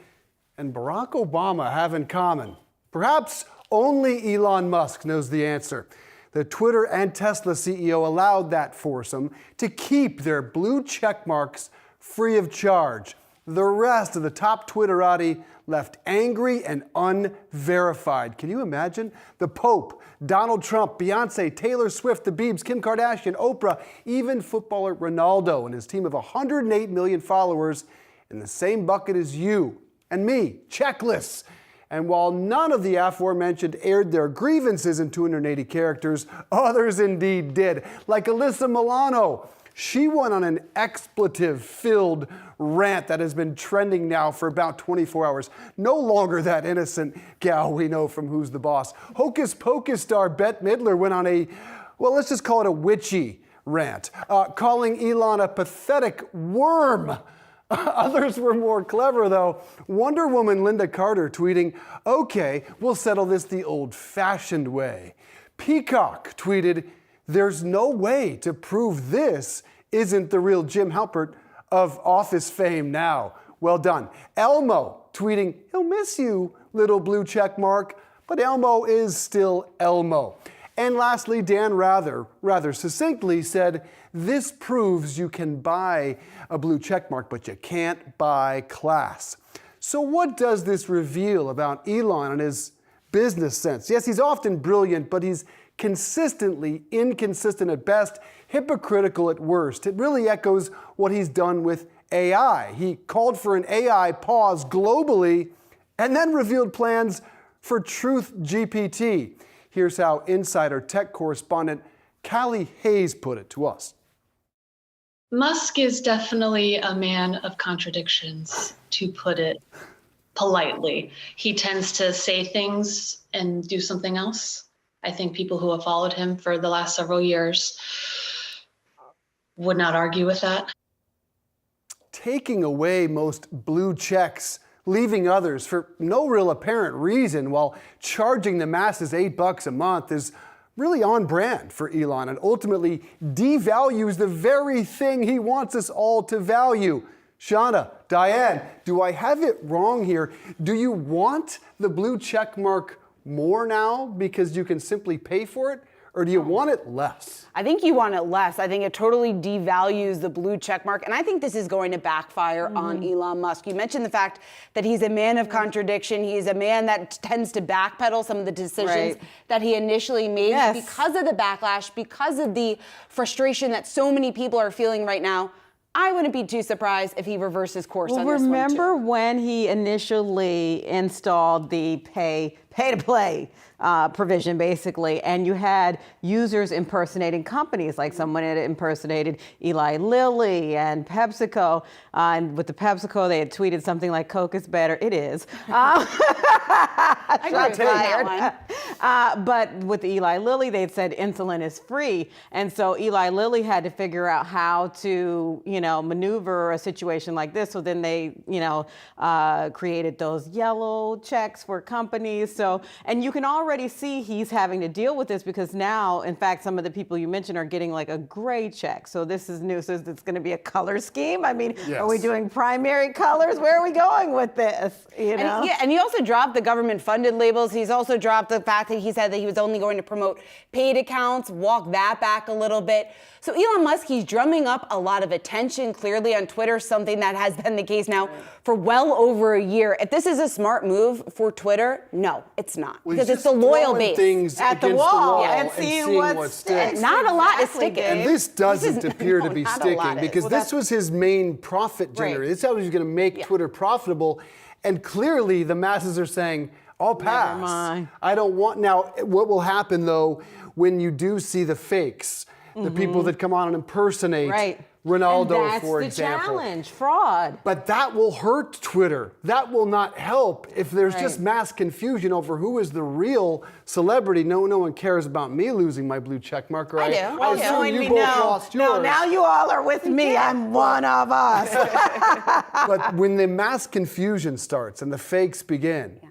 and Barack Obama have in common? Perhaps only Elon Musk knows the answer. The Twitter and Tesla CEO allowed that foursome to keep their blue check marks free of charge. The rest of the top Twitterati left angry and unverified. Can you imagine? The Pope, Donald Trump, Beyonce, Taylor Swift, the Biebs, Kim Kardashian, Oprah, even footballer Ronaldo and his team of 108 million followers in the same bucket as you and me, checklists. And while none of the aforementioned aired their grievances in 280 characters, others indeed did, like Alyssa Milano. She went on an expletive-filled rant that has been trending now for about 24 hours. No longer that innocent gal we know from Who's the Boss. Hocus Pocus star Bette Midler went on a, well, let's just call it a witchy rant, calling Elon a pathetic worm. Others were more clever, though. Wonder Woman Linda Carter tweeting, "Okay, we'll settle this the old-fashioned way." Peacock tweeted, "There's no way to prove this isn't the real Jim Halpert of Office fame now." Well done. Elmo tweeting, "He'll miss you, little blue check mark," but Elmo is still Elmo. And lastly, Dan rather succinctly said, "This proves you can buy a blue checkmark, but you can't buy class." So what does this reveal about Elon and his business sense? Yes, he's often brilliant, but he's consistently inconsistent at best, hypocritical at worst. It really echoes what he's done with AI. He called for an AI pause globally and then revealed plans for Truth GPT. Here's how insider tech correspondent Callie Hayes put it to us. Musk is definitely a man of contradictions, to put it politely. He tends to say things and do something else. I think people who have followed him for the last several years would not argue with that. Taking away most blue checks, leaving others for no real apparent reason while charging the masses $8 a month is really on brand for Elon and ultimately devalues the very thing he wants us all to value. Shauna, Diane, do I have it wrong here? Do you want the blue check mark more now because you can simply pay for it? Or do you want it less? I think you want it less. I think it totally devalues the blue check mark. And I think this is going to backfire on Elon Musk. You mentioned the fact that he's a man of contradiction. He's a man that tends to backpedal some of the decisions that he initially made because of the backlash, because of the frustration that so many people are feeling right now. I wouldn't be too surprised if he reverses course on this one, remember when he initially installed the pay to play provision, basically, and you had users impersonating companies, like someone had impersonated Eli Lilly and PepsiCo, and with the PepsiCo, they had tweeted something like, "Coke is better." It is. But with Eli Lilly, they'd said insulin is free, and so Eli Lilly had to figure out how to, maneuver a situation like this. So then they, created those yellow checks for companies. So, and you can already see he's having to deal with this because now, in fact, some of the people you mentioned are getting like a gray check. So this is new. So it's going to be a color scheme. I mean, are we doing primary colors? Where are we going with this? And he also dropped the government-funded labels. He's also dropped the fact that he said that he was only going to promote paid accounts, walk that back a little bit. So Elon Musk, he's drumming up a lot of attention, clearly on Twitter, something that has been the case now for well over a year. If this is a smart move for Twitter, no, it's not. Because it's the loyal base. Things at the wall and seeing what sticks. Not a lot is sticking. And this doesn't appear to be sticking because this was his main profit generator. This is how he was going to make Twitter profitable. And clearly the masses are saying, I'll pass. Never mind. I don't want. Now, what will happen, though, when you do see the fakes, the people that come on and impersonate Ronaldo, for example. That's the challenge, fraud. But that will hurt Twitter. That will not help if there's just mass confusion over who is the real celebrity. No one cares about me losing my blue check mark, right? I do. I assume you both lost yours. No, now you all are with me. I'm one of us. But when the mass confusion starts and the fakes begin,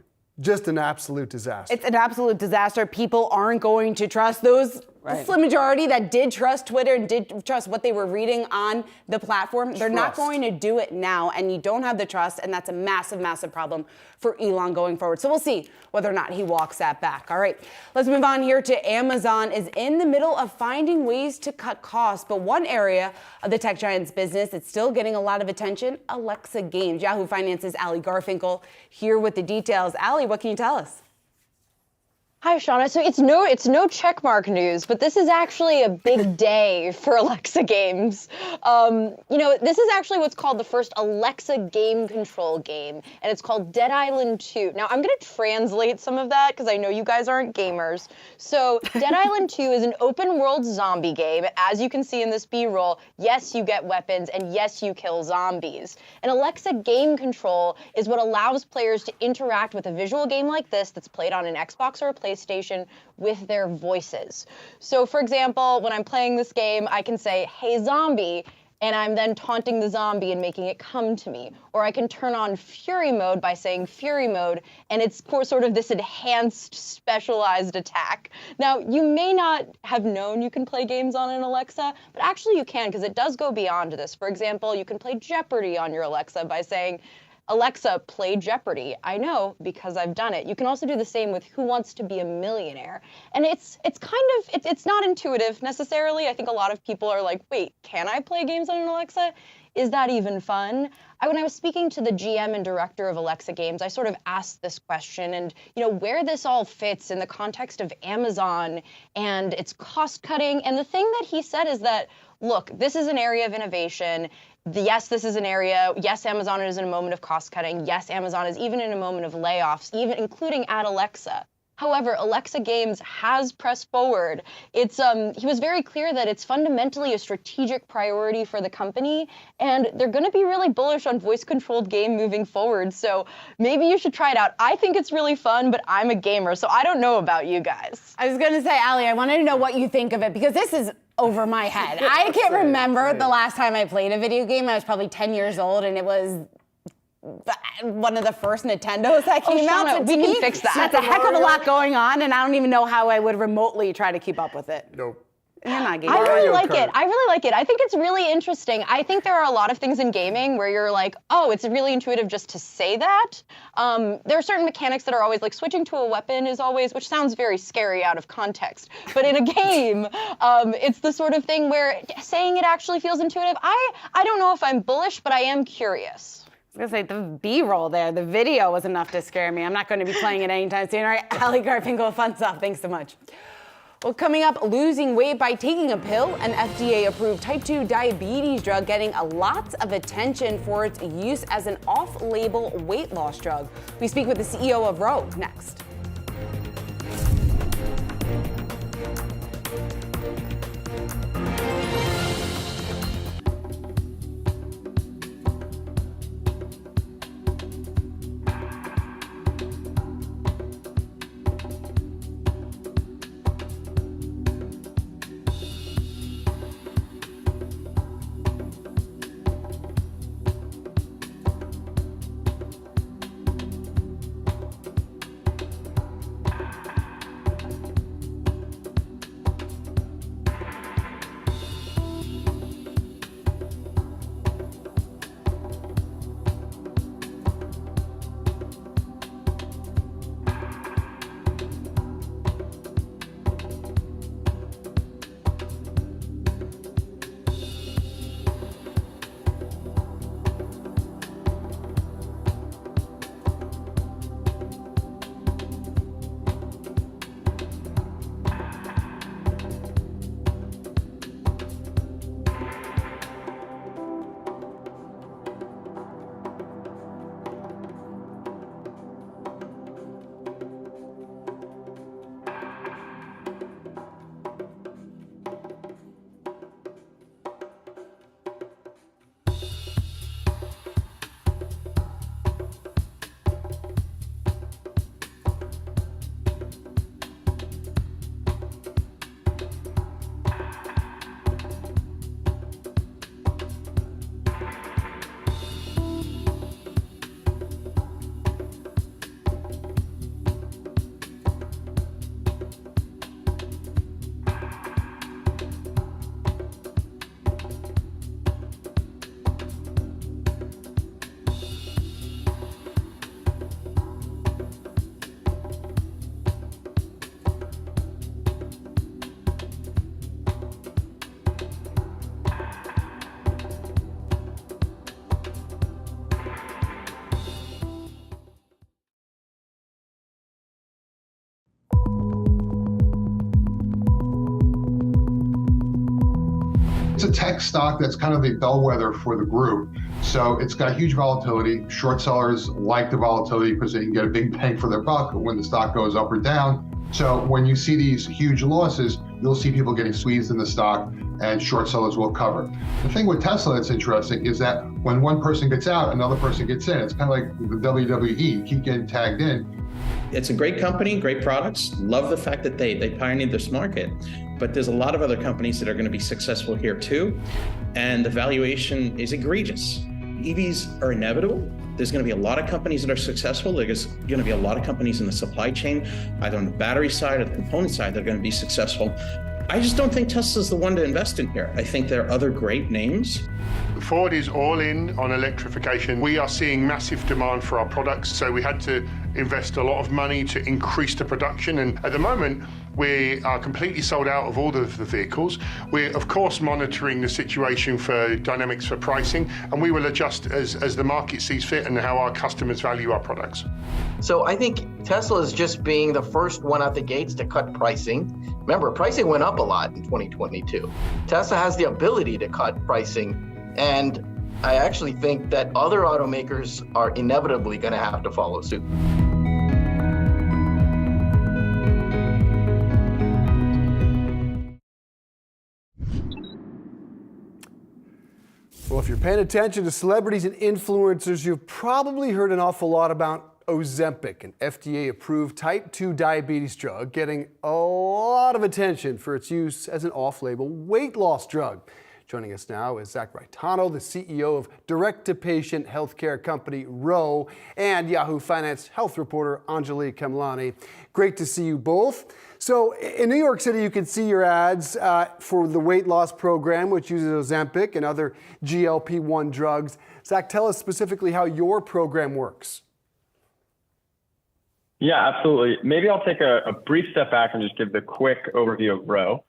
just an absolute disaster. It's an absolute disaster. People aren't going to trust those. The slim majority that did trust Twitter and did trust what they were reading on the platform, they're not going to do it now, and you don't have the trust, and that's a massive, massive problem for Elon going forward. So we'll see whether or not he walks that back. All right, let's move on here to Amazon is in the middle of finding ways to cut costs, but one area of the tech giant's business that's still getting a lot of attention, Alexa Games. Yahoo Finance's Ali Garfinkel here with the details. Ali, what can you tell us? Hi, Shauna. So it's no checkmark news, but this is actually a big day for Alexa Games. This is actually what's called the first Alexa game control game, and it's called Dead Island 2. Now, I'm going to translate some of that because I know you guys aren't gamers. So Dead Island 2 is an open world zombie game. As you can see in this B-roll, yes, you get weapons, and yes, you kill zombies. And Alexa game control is what allows players to interact with a visual game like this that's played on an Xbox or a PlayStation with their voices. So for example, when I'm playing this game, I can say, "Hey zombie," and I'm then taunting the zombie and making it come to me. Or I can turn on fury mode by saying fury mode, and it's sort of this enhanced, specialized attack. Now, you may not have known you can play games on an Alexa, but actually you can, because it does go beyond this. For example, you can play Jeopardy on your Alexa by saying, Alexa, play Jeopardy. I know because I've done it. You can also do the same with Who Wants to Be a Millionaire. And it's not intuitive necessarily. I think a lot of people are like, wait, can I play games on an Alexa? Is that even fun? When I was speaking to the GM and director of Alexa Games, I sort of asked this question and, where this all fits in the context of Amazon and its cost cutting. And the thing that he said is that, look, this is an area of innovation. Yes, this is an area. Yes, Amazon is in a moment of cost cutting. Yes, Amazon is even in a moment of layoffs, even including at Alexa. However, Alexa Games has pressed forward. He was very clear that it's fundamentally a strategic priority for the company, and they're going to be really bullish on voice-controlled game moving forward. So maybe you should try it out. I think it's really fun, but I'm a gamer, so I don't know about you guys. I was going to say, Allie, I wanted to know what you think of it, because this is over my head. I can't remember the last time I played a video game. I was probably 10 years old, and it was one of the first Nintendos that came out. So we can fix that. That's a heck of a lot going on, and I don't even know how I would remotely try to keep up with it. Nope. You're not gaming. I really like it. I think it's really interesting. I think there are a lot of things in gaming where you're like, oh, it's really intuitive just to say that. There are certain mechanics that are always like switching to a weapon is always, which sounds very scary out of context. But in a game, it's the sort of thing where saying it actually feels intuitive. I don't know if I'm bullish, but I am curious. I was going to say, the B-roll there, the video was enough to scare me. I'm not going to be playing it anytime soon. All right, Allie Garfinkel, fun stuff. Thanks so much. Well, coming up, losing weight by taking a pill, an FDA-approved type 2 diabetes drug getting a lot of attention for its use as an off-label weight loss drug. We speak with the CEO of Rogue next. It's a tech stock that's kind of a bellwether for the group. So it's got huge volatility. Short sellers like the volatility because they can get a big bang for their buck when the stock goes up or down. So when you see these huge losses, you'll see people getting squeezed in the stock and short sellers will cover. The thing with Tesla that's interesting is that when one person gets out, another person gets in. It's kind of like the WWE, you keep getting tagged in. It's a great company, great products. Love the fact that they pioneered this market. but there's a lot of other companies that are going to be successful here too. And the valuation is egregious. EVs are inevitable. There's going to be a lot of companies that are successful. There's going to be a lot of companies in the supply chain, either on the battery side or the component side, that are going to be successful. I just don't think Tesla's the one to invest in here. I think there are other great names. Ford is all in on electrification. We are seeing massive demand for our products, so we had to invest a lot of money to increase the production. And at the moment, we are completely sold out of all of the vehicles. We're, of course, monitoring the situation for dynamics for pricing, and we will adjust as the market sees fit and how our customers value our products. So I think Tesla is just being the first one out the gates to cut pricing. Remember, pricing went up a lot in 2022. Tesla has the ability to cut pricing, and I actually think that other automakers are inevitably going to have to follow suit. Well, if you're paying attention to celebrities and influencers, you've probably heard an awful lot about Ozempic, an FDA-approved type 2 diabetes drug, getting a lot of attention for its use as an off-label weight loss drug. Joining us now is Zach Raitano, the CEO of direct-to-patient healthcare company Ro, and Yahoo Finance health reporter Anjali Kamlani. Great to see you both. So in New York City, you can see your ads for the weight loss program, which uses Ozempic and other GLP-1 drugs. Zach, tell us specifically how your program works. Yeah, absolutely. Maybe I'll take a brief step back and just give the quick overview of Ro.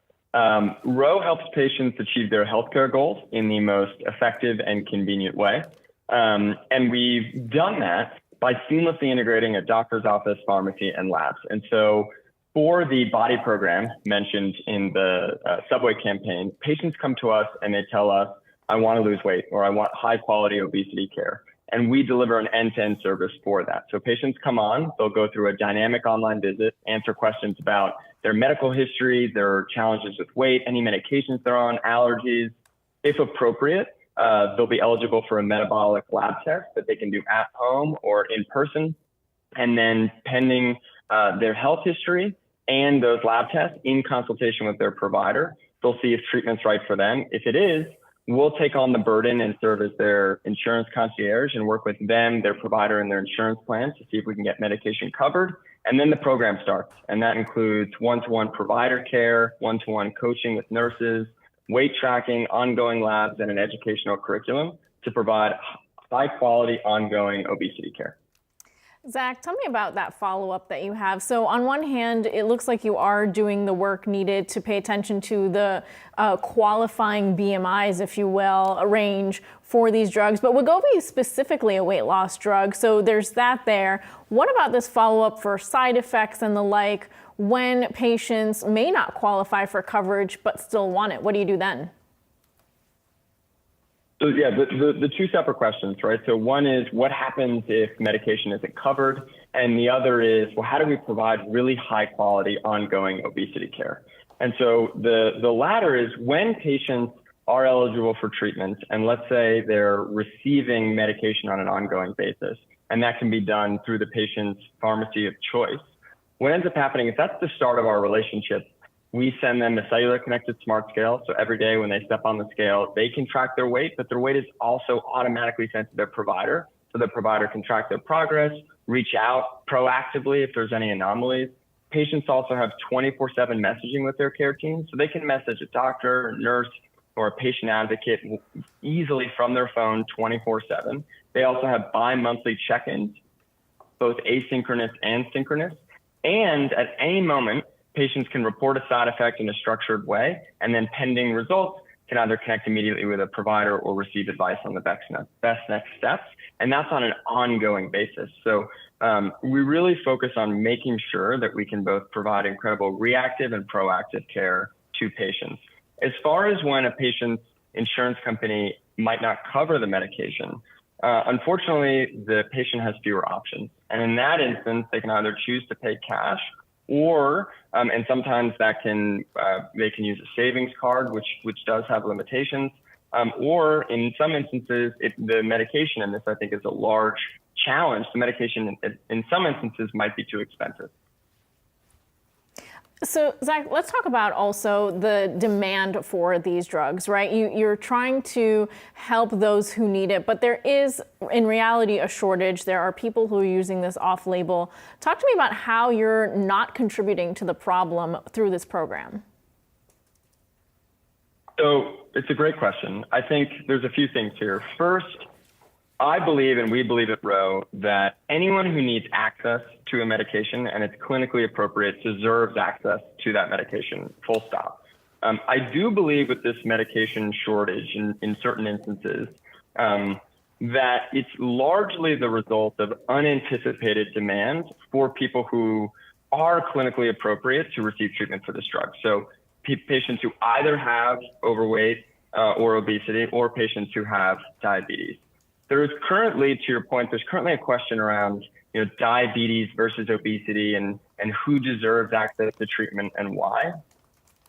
Ro helps patients achieve their healthcare goals in the most effective and convenient way. And we've done that by seamlessly integrating a doctor's office, pharmacy, and labs. And so for the body program mentioned in the Subway campaign, patients come to us and they tell us, I want to lose weight or I want high quality obesity care. And we deliver an end-to-end service for that. So patients come on, they'll go through a dynamic online visit, answer questions about their medical history, their challenges with weight, any medications they're on, allergies. If appropriate, they'll be eligible for a metabolic lab test that they can do at home or in person. And then pending their health history and those lab tests in consultation with their provider, they'll see if treatment's right for them. If it is, we'll take on the burden and serve as their insurance concierge and work with them, their provider, and their insurance plan to see if we can get medication covered. And then the program starts. And that includes one-to-one provider care, one-to-one coaching with nurses, weight tracking, ongoing labs, and an educational curriculum to provide high-quality, ongoing obesity care. Zach, tell me about that follow-up that you have. So on one hand, it looks like you are doing the work needed to pay attention to the qualifying BMIs, if you will, a range for these drugs. But Wegovy is specifically a weight loss drug, so there's that there. What about this follow-up for side effects and the like when patients may not qualify for coverage but still want it? What do you do then? So yeah, the two separate questions, right? So one is what happens if medication isn't covered? And the other is, well, how do we provide really high quality ongoing obesity care? And so the latter is when patients are eligible for treatment, and let's say they're receiving medication on an ongoing basis, and that can be done through the patient's pharmacy of choice. What ends up happening is that's the start of our relationship. We send them a cellular connected smart scale. So every day when they step on the scale, they can track their weight, but their weight is also automatically sent to their provider. So the provider can track their progress, reach out proactively if there's any anomalies. Patients also have 24/7 messaging with their care team. So they can message a doctor, a nurse, or a patient advocate easily from their phone 24/7. They also have bi-monthly check-ins, both asynchronous and synchronous. And at any moment, patients can report a side effect in a structured way, and then pending results can either connect immediately with a provider or receive advice on the best next steps. And that's on an ongoing basis. So we really focus on making sure that we can both provide incredible reactive and proactive care to patients. As far as when a patient's insurance company might not cover the medication, unfortunately, the patient has fewer options. And in that instance, they can either choose to pay cash or, and sometimes that can, they can use a savings card, which does have limitations, or in some instances, the medication, and this I think is a large challenge, the medication in some instances might be too expensive. So, Zach, let's talk about also the demand for these drugs, right? You're trying to help those who need it, but there is, in reality, a shortage. There are people who are using this off-label. Talk to me about how you're not contributing to the problem through this program. So it's a great question. I think there's a few things here. First, I believe, and we believe at Roe, that anyone who needs access to a medication and it's clinically appropriate deserves access to that medication, full stop. I do believe with this medication shortage in certain instances that it's largely the result of unanticipated demand for people who are clinically appropriate to receive treatment for this drug. So patients who either have overweight or obesity, or patients who have diabetes. There's currently, to your point, there's currently a question around diabetes versus obesity and who deserves access to treatment and why.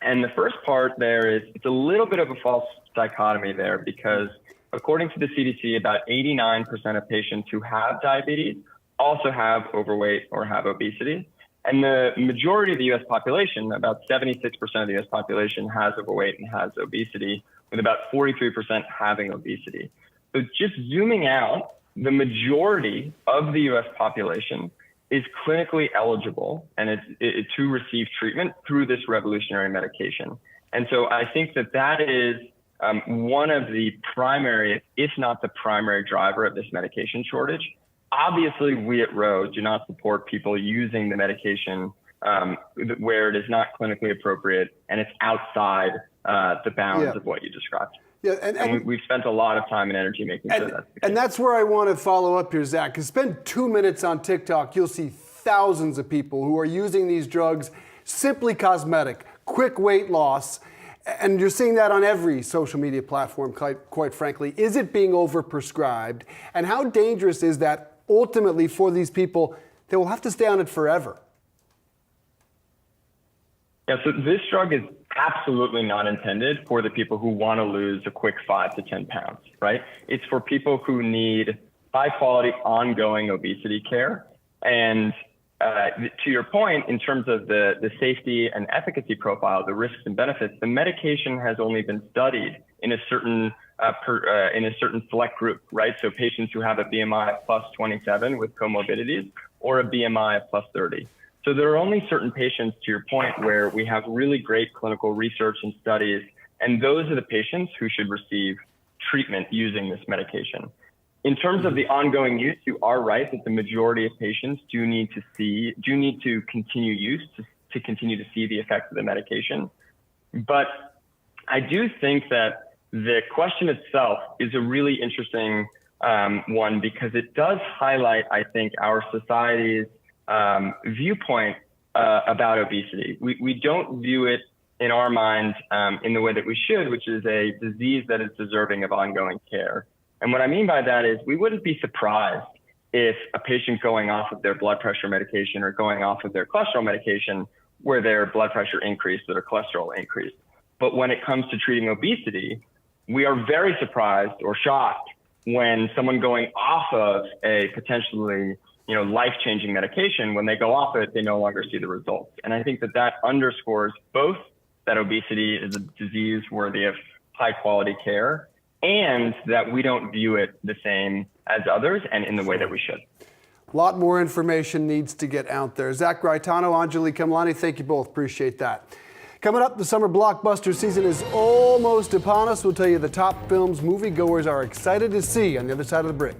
And the first part there is it's a little bit of a false dichotomy there, because according to the CDC, about 89% of patients who have diabetes also have overweight or have obesity. And the majority of the US population, about 76% of the US population, has overweight and has obesity, with about 43% having obesity. So just zooming out, the majority of the US population is clinically eligible and to receive treatment through this revolutionary medication. And so I think that is one of the primary, if not the primary driver of this medication shortage. Obviously, we at Roe do not support people using the medication where it is not clinically appropriate and it's outside the bounds of what you described. Yeah, and we've spent a lot of time and energy making sure that's the case. And that's where I want to follow up here, Zach, because spend 2 minutes on TikTok, you'll see thousands of people who are using these drugs, simply cosmetic, quick weight loss, and you're seeing that on every social media platform, quite frankly. Is it being overprescribed? And how dangerous is that ultimately for these people? They will have to stay on it forever. Yeah, so this drug is absolutely not intended for the people who want to lose a quick 5 to 10 pounds, right? It's for people who need high quality ongoing obesity care. And to your point, in terms of the safety and efficacy profile, the risks and benefits, the medication has only been studied in a certain select group, right? So patients who have a BMI of plus 27 with comorbidities, or a BMI of plus 30. So there are only certain patients, to your point, where we have really great clinical research and studies, and those are the patients who should receive treatment using this medication. In terms of the ongoing use, you are right that the majority of patients do need to continue use to continue to see the effects of the medication. But I do think that the question itself is a really interesting one, because it does highlight, I think, our society's viewpoint about obesity. We don't view it in our mind in the way that we should, which is a disease that is deserving of ongoing care. And what I mean by that is we wouldn't be surprised if a patient going off of their blood pressure medication or going off of their cholesterol medication, where their blood pressure increased or their cholesterol increased. But when it comes to treating obesity, we are very surprised or shocked when someone going off of a potentially life-changing medication, when they go off it, they no longer see the results. And I think that underscores both that obesity is a disease worthy of high-quality care, and that we don't view it the same as others and in the way that we should. A lot more information needs to get out there. Zach Gaetano, Anjali Kamlani, thank you both. Appreciate that. Coming up, the summer blockbuster season is almost upon us. We'll tell you the top films moviegoers are excited to see on the other side of the break.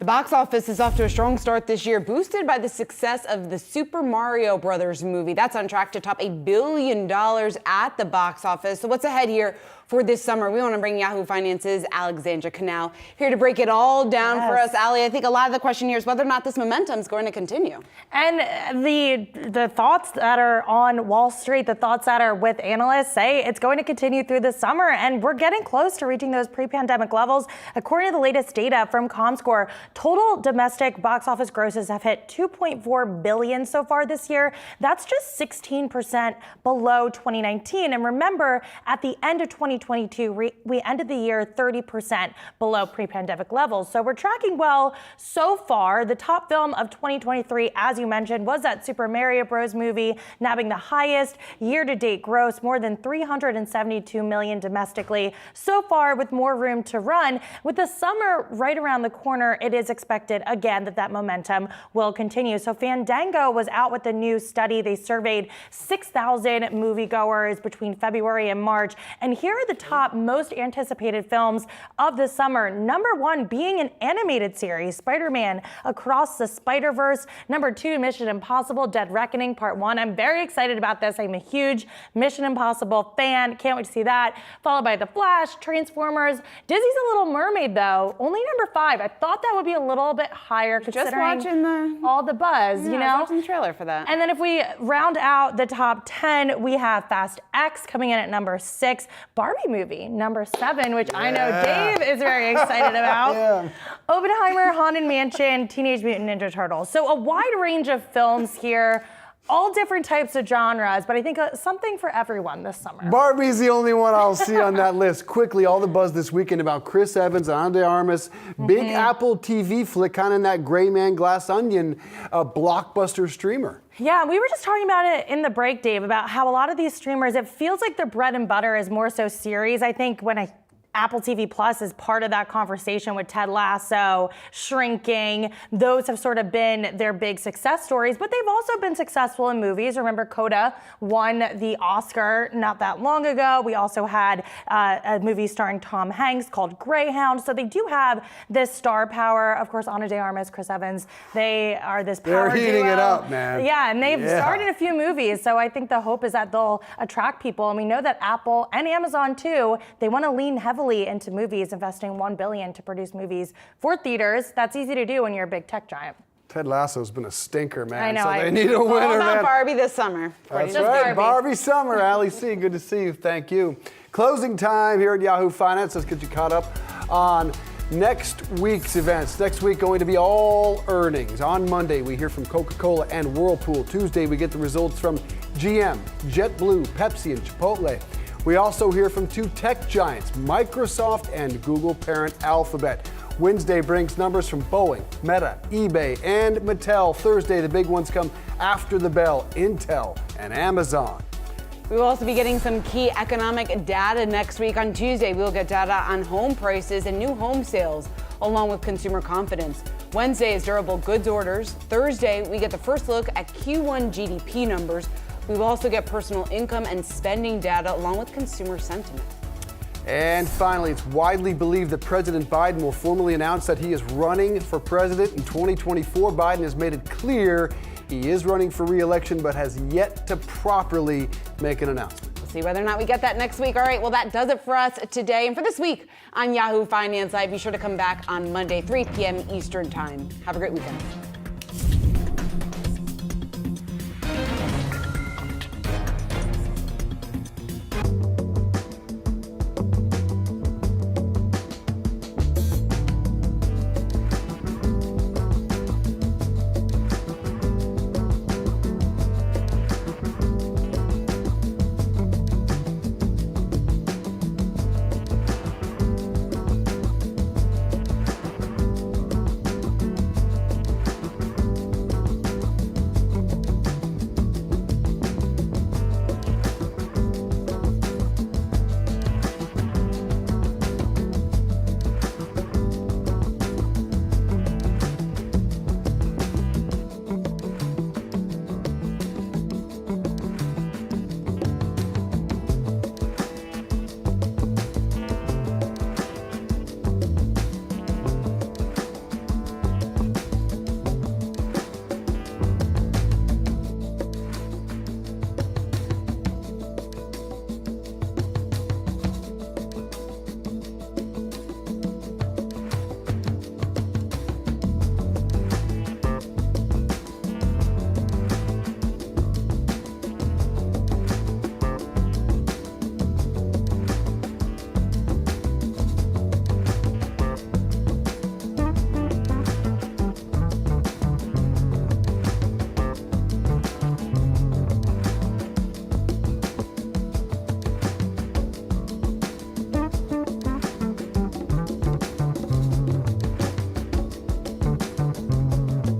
The box office is off to a strong start this year, boosted by the success of the Super Mario Brothers movie. That's on track to top $1 billion at the box office. So what's ahead here for this summer? We want to bring Yahoo Finance's Alexandra Canal here to break it all down for us. Ali, I think a lot of the question here is whether or not this momentum is going to continue. And the thoughts that are on Wall Street, the thoughts that are with analysts say it's going to continue through the summer, and we're getting close to reaching those pre-pandemic levels. According to the latest data from Comscore, total domestic box office grosses have hit $2.4 billion so far this year. That's just 16% below 2019. And remember, at the end of 2022, we ended the year 30% below pre-pandemic levels. So we're tracking well so far. The top film of 2023, as you mentioned, was that Super Mario Bros. Movie, nabbing the highest year-to-date gross, more than $372 million domestically. So far, with more room to run. With the summer right around the corner, it is expected again that momentum will continue. So Fandango was out with a new study. They surveyed 6,000 moviegoers between February and March. And here are the top most anticipated films of the summer. Number one being an animated series, Spider-Man Across the Spider-Verse. Number two, Mission Impossible Dead Reckoning Part 1. I'm very excited about this. I'm a huge Mission Impossible fan. Can't wait to see that. Followed by The Flash, Transformers. Disney's The Little Mermaid, though, only number 5. I thought that would be a little bit higher considering just watching all the buzz, you know? I was watching the trailer for that. And then if we round out the top 10, we have Fast X coming in at number 6, Barbie movie number 7, which I know Dave is very excited about. Oppenheimer, Haunted Mansion, Teenage Mutant Ninja Turtles. So a wide range of films here. All different types of genres, but I think something for everyone this summer. Barbie's the only one I'll see on that list. Quickly, all the buzz this weekend about Chris Evans and Ana de Armas. Big Apple TV flick, kind of in that gray man glass onion, blockbuster streamer. Yeah, we were just talking about it in the break, Dave, about how a lot of these streamers, it feels like their bread and butter is more so series. I think when Apple TV Plus is part of that conversation with Ted Lasso, Shrinking. Those have sort of been their big success stories, but they've also been successful in movies. Remember, Coda won the Oscar not that long ago. We also had a movie starring Tom Hanks called Greyhound. So they do have this star power. Of course, Ana de Armas, Chris Evans, they are this power duo. They're heating it up, man. Yeah, and they've starred in a few movies. So I think the hope is that they'll attract people. And we know that Apple and Amazon, too, they want to lean heavily into movies, investing $1 billion to produce movies for theaters. That's easy to do when you're a big tech giant. Ted Lasso's been a stinker, man. I know. So they need a winner, all about man. Barbie this summer. That's right. Barbie summer. Ali C., good to see you. Thank you. Closing time here at Yahoo Finance. Let's get you caught up on next week's events. Next week going to be all earnings. On Monday, we hear from Coca-Cola and Whirlpool. Tuesday, we get the results from GM, JetBlue, Pepsi, and Chipotle. We also hear from 2 tech giants, Microsoft and Google parent Alphabet. Wednesday brings numbers from Boeing, Meta, eBay, and Mattel. Thursday, the big ones come after the bell, Intel and Amazon. We will also be getting some key economic data next week. On Tuesday, we'll get data on home prices and new home sales, along with consumer confidence. Wednesday is durable goods orders. Thursday, we get the first look at Q1 GDP numbers. We will also get personal income and spending data along with consumer sentiment. And finally, it's widely believed that President Biden will formally announce that he is running for president in 2024. Biden has made it clear he is running for re-election, but has yet to properly make an announcement. We'll see whether or not we get that next week. All right, well, that does it for us today. And for this week on Yahoo Finance Live, be sure to come back on Monday, 3 p.m. Eastern Time. Have a great weekend.